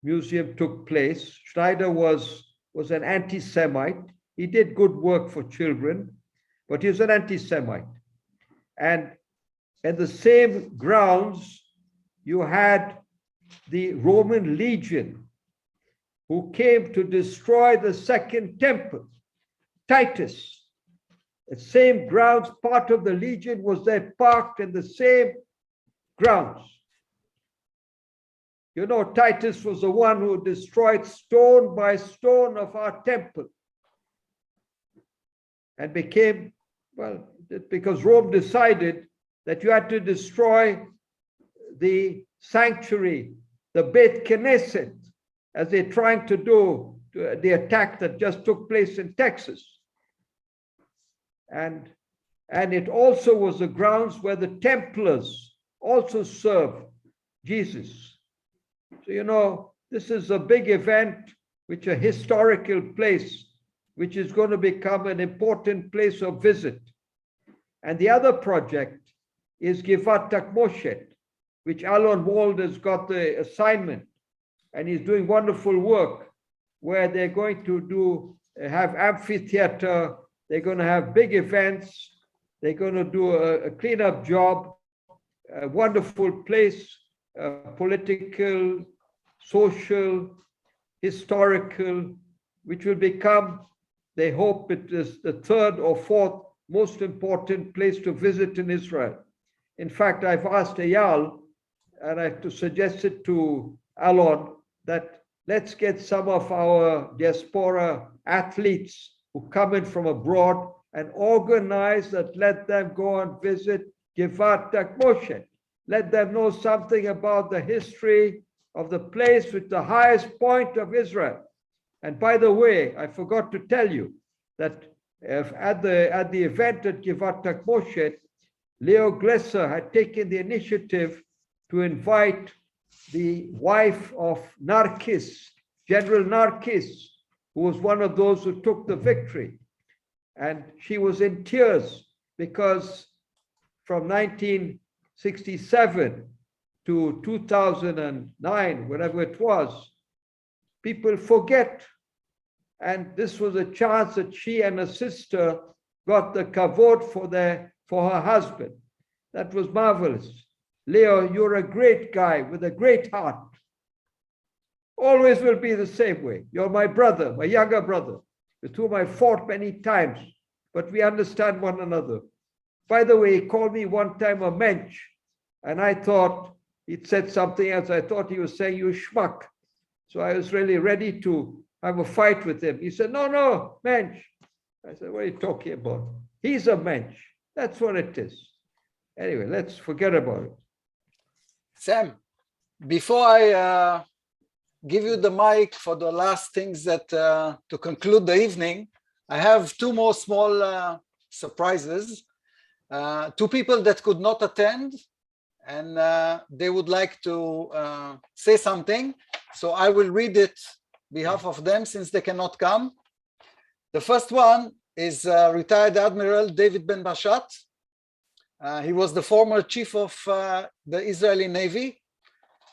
Museum took place. Schneider was an anti-Semite. He did good work for children, but he was an anti-Semite. And in the same grounds, you had the Roman legion who came to destroy the second temple, Titus. The same grounds, part of the legion was there parked in the same grounds. You know, Titus was the one who destroyed stone by stone of our temple and became, well, because Rome decided that you had to destroy the sanctuary, the Beit Knesset, as they're trying to do the attack that just took place in Texas. And it also was the grounds where the Templars also served Jesus. So, you know, this is a big event, which a historical place, which is going to become an important place of visit. And the other project is Givat Takmoshet, which Alon Wald has got the assignment, and he's doing wonderful work, where they're going to have amphitheater, they're going to have big events, they're going to do a cleanup job, a wonderful place, political, social, historical, which will become, they hope it is the third or fourth most important place to visit in Israel. In fact, I've asked Eyal, and I have to suggest it to Alon, that let's get some of our diaspora athletes who come in from abroad and organize that, let them go and visit Givat Takmoshet. Let them know something about the history of the place with the highest point of Israel. And by the way, I forgot to tell you that at the event at Givat Takmoshet, Leo Glesser had taken the initiative to invite the wife of Narkis, General Narkis, who was one of those who took the victory. And she was in tears because from 1967 to 2009, whatever it was, people forget. And this was a chance that she and her sister got the kavod for her husband. That was marvelous. Leo, you're a great guy with a great heart. Always will be the same way. You're my brother, my younger brother, with whom I fought many times, but we understand one another. By the way, he called me one time a mensch, and I thought he'd said something else. I thought he was saying, you schmuck. So I was really ready to have a fight with him. He said, no, mensch. I said, what are you talking about? He's a mensch. That's what it is. Anyway, let's forget about it. Sam, before I give you the mic for the last things that to conclude the evening, I have two more small surprises. Two people that could not attend, and they would like to say something. So I will read it on behalf of them since they cannot come. The first one is retired Admiral David Ben Bashat. He was the former chief of the Israeli Navy,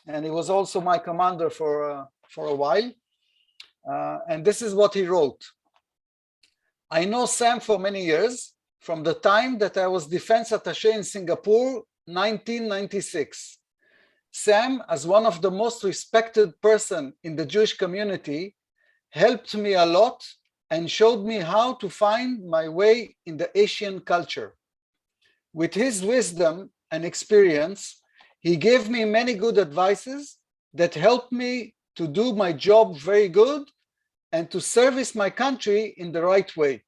and he was also my commander for a while. And this is what he wrote. I know Sam for many years, from the time that I was defense attaché in Singapore, 1996. Sam, as one of the most respected person in the Jewish community, helped me a lot and showed me how to find my way in the Asian culture. With his wisdom and experience, he gave me many good advices that helped me to do my job very good and to service my country in the right way.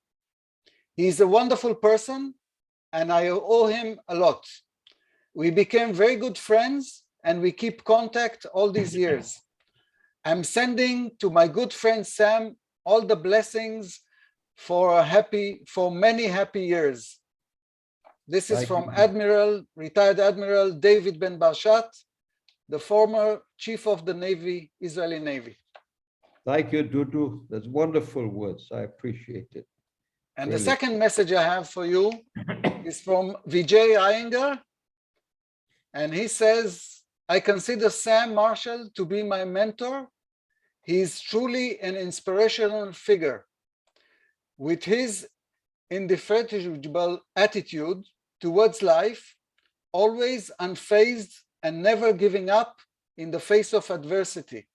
He is a wonderful person, and I owe him a lot. We became very good friends, and we keep contact all these years. I'm sending to my good friend Sam all the blessings for many happy years. This is from retired Admiral David Ben Bashat, the former chief of the Navy, Israeli Navy. Thank you, Dudu. That's wonderful words. I appreciate it. And Really. The second message I have for you is from Vijay Iyengar. And he says, I consider Sam Marshall to be my mentor. He is truly an inspirational figure. With his indefatigable attitude towards life, always unfazed and never giving up in the face of adversity.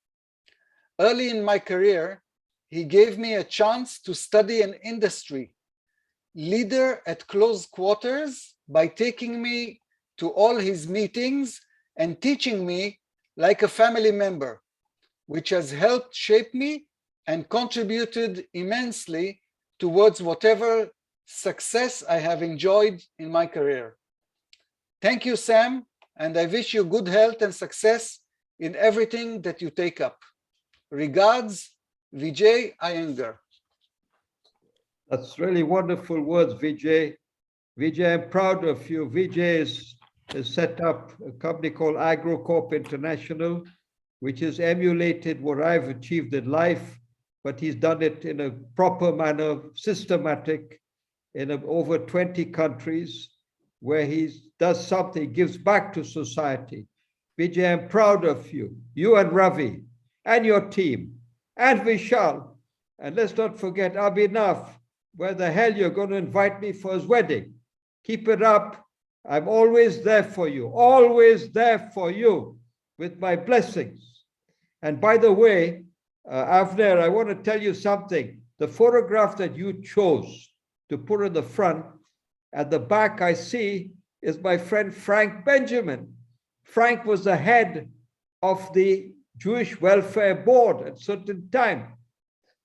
Early in my career, he gave me a chance to study an industry leader at close quarters by taking me to all his meetings and teaching me like a family member, which has helped shape me and contributed immensely towards whatever success I have enjoyed in my career. Thank you, Sam, and I wish you good health and success in everything that you take up. Regards, Vijay Iyengar. That's really wonderful words, Vijay. Vijay, I'm proud of you. Vijay has set up a company called AgroCorp International, which has emulated what I've achieved in life, but he's done it in a proper manner, systematic. in over 20 countries where he does something, gives back to society. Vijay, I'm proud of you, you and Ravi, and your team, and Vishal. And let's not forget Abhinav, where the hell you're going to invite me for his wedding. Keep it up. I'm always there for you, always there for you with my blessings. And by the way, Avner, I want to tell you something. The photograph that you chose to put in the front, at the back I see is my friend Frank Benjamin. Frank was the head of the Jewish Welfare Board at a certain time.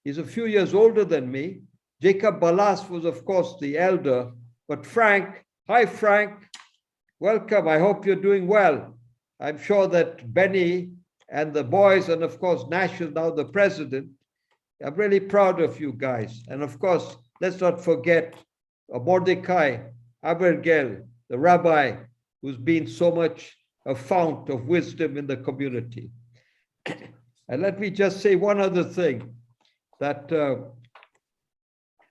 He's a few years older than me. Jacob Balas was, of course, the elder. But Frank, hi Frank, welcome. I hope you're doing well. I'm sure that Benny and the boys, and of course Nash is now the president. I'm really proud of you guys. And of course, let's not forget Mordecai Abergel, the rabbi, who's been so much a fount of wisdom in the community. And let me just say one other thing, that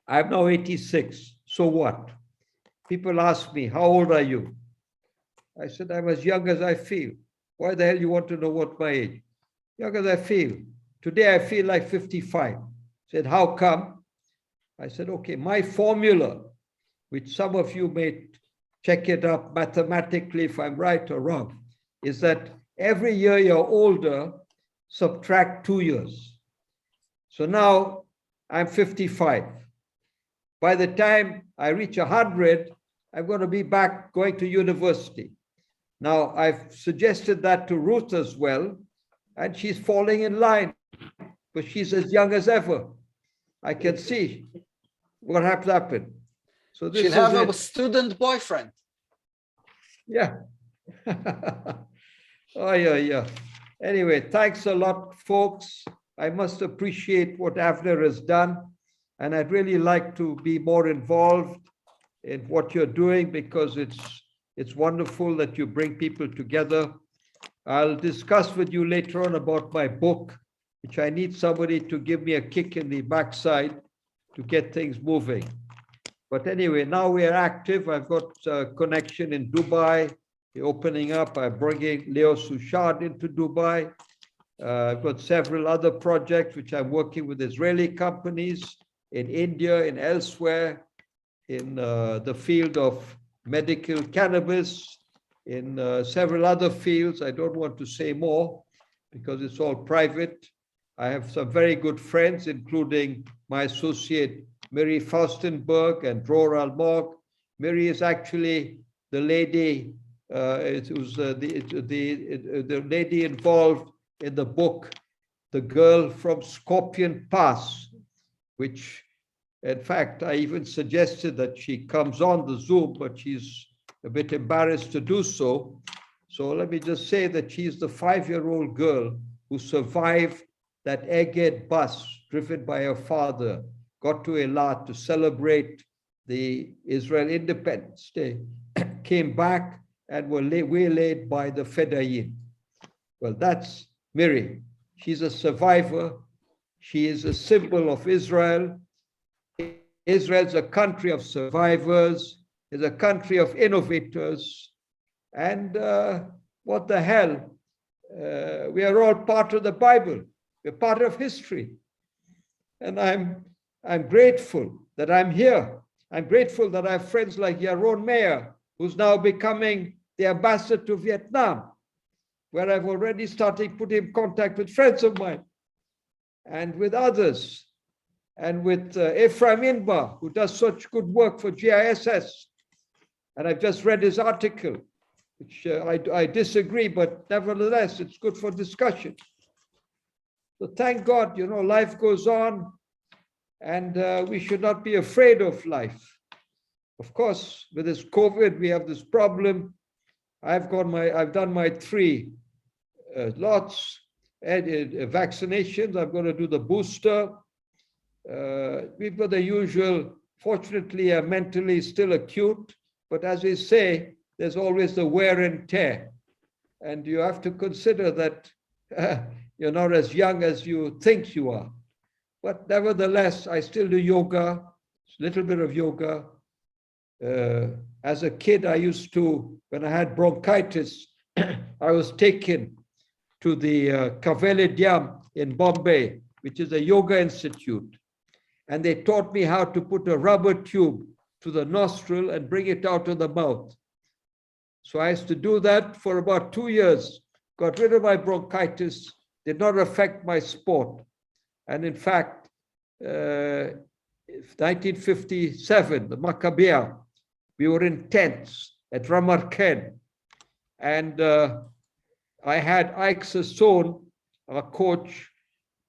I'm now 86. So what? People ask me, how old are you? I said, I'm as young as I feel. Why the hell you want to know what my age? Young as I feel. Today I feel like 55. Said, how come? I said, okay, my formula, which some of you may check it up mathematically if I'm right or wrong, is that every year you're older, subtract 2 years. So now I'm 55. By the time I reach 100, I'm going to be back going to university. Now, I've suggested that to Ruth as well, and she's falling in line, but she's as young as ever. I can see what has happened. So this She'll is have it. a student boyfriend. Yeah. Oh, yeah. Anyway, thanks a lot, folks. I must appreciate what Avner has done, and I'd really like to be more involved in what you're doing, because it's wonderful that you bring people together. I'll discuss with you later on about my book, which I need somebody to give me a kick in the backside to get things moving. But anyway, now we are active. I've got a connection in Dubai, opening up. I'm bringing Leo Suchard into Dubai. I've got several other projects which I'm working with Israeli companies in India and elsewhere, in the field of medical cannabis, in several other fields. I don't want to say more because it's all private. I have some very good friends, including my associate Miri Faustenberg and Dror Almog. Miri is actually the lady, it was the lady involved in the book, The Girl from Scorpion Pass, which, in fact, I even suggested that she comes on the Zoom, but she's a bit embarrassed to do so. So let me just say that she's the 5-year-old girl who survived that Egged bus driven by her father, got to Eilat to celebrate the Israel Independence Day, came back and were waylaid by the Fedayeen. Well, that's Miri. She's a survivor. She is a symbol of Israel. Israel's a country of survivors, is a country of innovators. And what the hell? We are all part of the Bible. We're part of history. And I'm grateful that I'm here. I'm grateful that I have friends like Yaron Meyer, who's now becoming the ambassador to Vietnam, where I've already started putting in contact with friends of mine and with others, and with Ephraim Inba, who does such good work for GISS. And I've just read his article, which I disagree, but nevertheless, it's good for discussion. So thank God, life goes on, and we should not be afraid of life. Of course, with this COVID, we have this problem. I've done my 3 lots, vaccinations. I'm going to do the booster. We've got the usual, fortunately, mentally still acute, but as we say, there's always the wear and tear. And you have to consider that you're not as young as you think you are. But nevertheless, I still do yoga, a little bit of yoga. As a kid, I used to, when I had bronchitis, I was taken to the Kaveli Dhyam in Bombay, which is a yoga institute. And they taught me how to put a rubber tube to the nostril and bring it out of the mouth. So I used to do that for about 2 years, got rid of my bronchitis, did not affect my sport. And in fact, 1957, the Maccabea, we were in tents at Ramarken. And I had Ike Sassoon, our coach,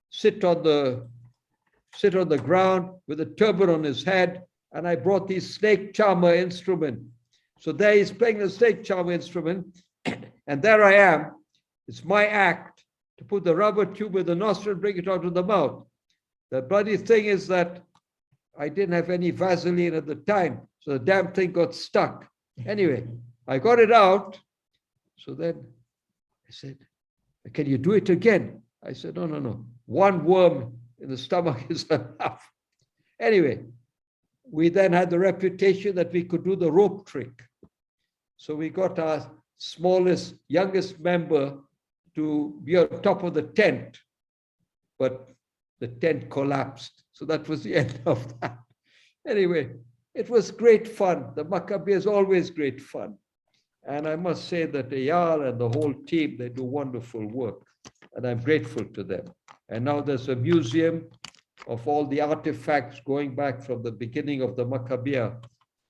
sit on the ground with a turban on his head, and I brought his snake charmer instrument. So there he's playing the snake charmer instrument, and there I am. It's my act to put the rubber tube with the nostril and bring it out of the mouth. The bloody thing is that I didn't have any Vaseline at the time, so the damn thing got stuck. Anyway, I got it out. So then I said, can you do it again? I said, no. One worm in the stomach is enough. Anyway, we then had the reputation that we could do the rope trick. So we got our smallest, youngest member to be on top of the tent, but the tent collapsed. So that was the end of that. Anyway, it was great fun. The Maccabea is always great fun. And I must say that Eyal and the whole team, they do wonderful work. And I'm grateful to them. And now there's a museum of all the artifacts going back from the beginning of the Maccabea,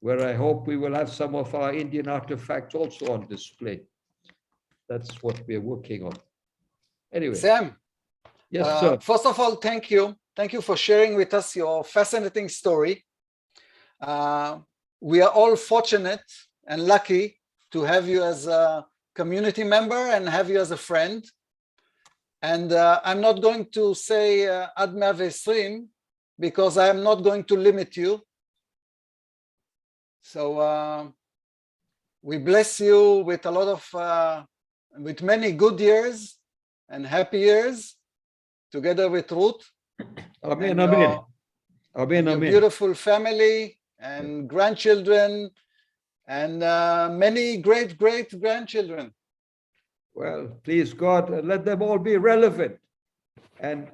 where I hope we will have some of our Indian artifacts also on display. That's what we're working on. Anyway. Sam, yes, sir. First of all, thank you. Thank you for sharing with us your fascinating story. We are all fortunate and lucky to have you as a community member and have you as a friend. And I'm not going to say Ad 120 because I am not going to limit you. So we bless you with a lot of, with many good years and happy years together with Ruth. Amen, amen. Amen, amen. Beautiful family and grandchildren and many great grandchildren. Well, please God, let them all be relevant. And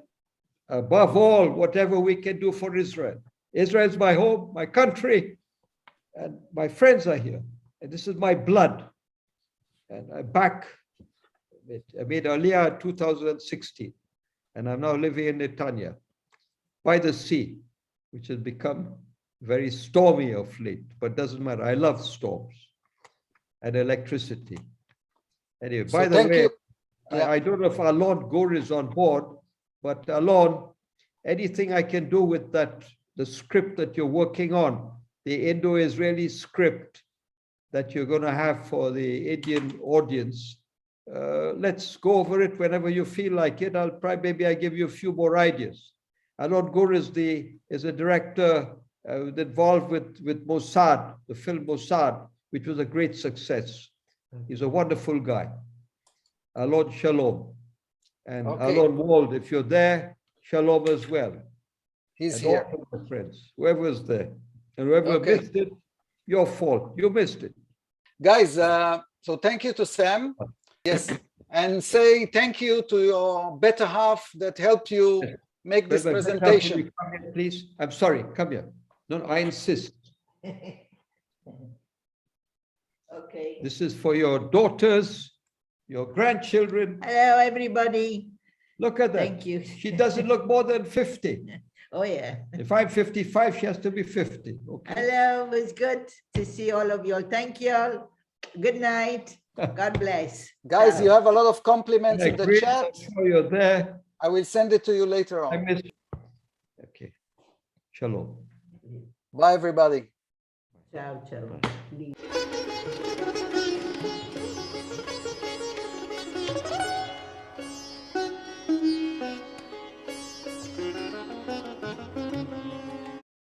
above all, whatever we can do for Israel. Israel is my home, my country, and my friends are here. And this is my blood. And I'm back. I made Aliyah in 2016. And I'm now living in Netanya by the sea, which has become very stormy of late, but doesn't matter. I love storms and electricity. Anyway, by the way, I don't know if Alon Gore is on board, but Alon, anything I can do with that, the script that you're working on, the Indo-Israeli script that you're going to have for the Indian audience, let's go over it whenever you feel like it. I'll probably, maybe I give you a few more ideas. Alon Gore is a director involved with Mossad, the film Mossad, which was a great success. He's a wonderful guy. Alon Shalom. And Alon Wald, if you're there, Shalom as well. He's and here. All of my friends, whoever's there. And whoever missed it, your fault. You missed it. Guys, so thank you to Sam. Yes. And say thank you to your better half that helped you make this presentation. Come here, please. I'm sorry. Come here. No, I insist. Okay. This is for your daughters, your grandchildren. Hello, everybody. Look at that. Thank you. She doesn't look more than 50. Oh, yeah. If I'm 55, she has to be 50. Okay. Hello, it's good to see all of you all. Thank you all. Good night. God bless. Guys, you have a lot of compliments in the Great. chat. I'm sure you're there. I will send it to you later I on. miss you. Okay. Shalom. Bye, everybody. Ciao, ciao.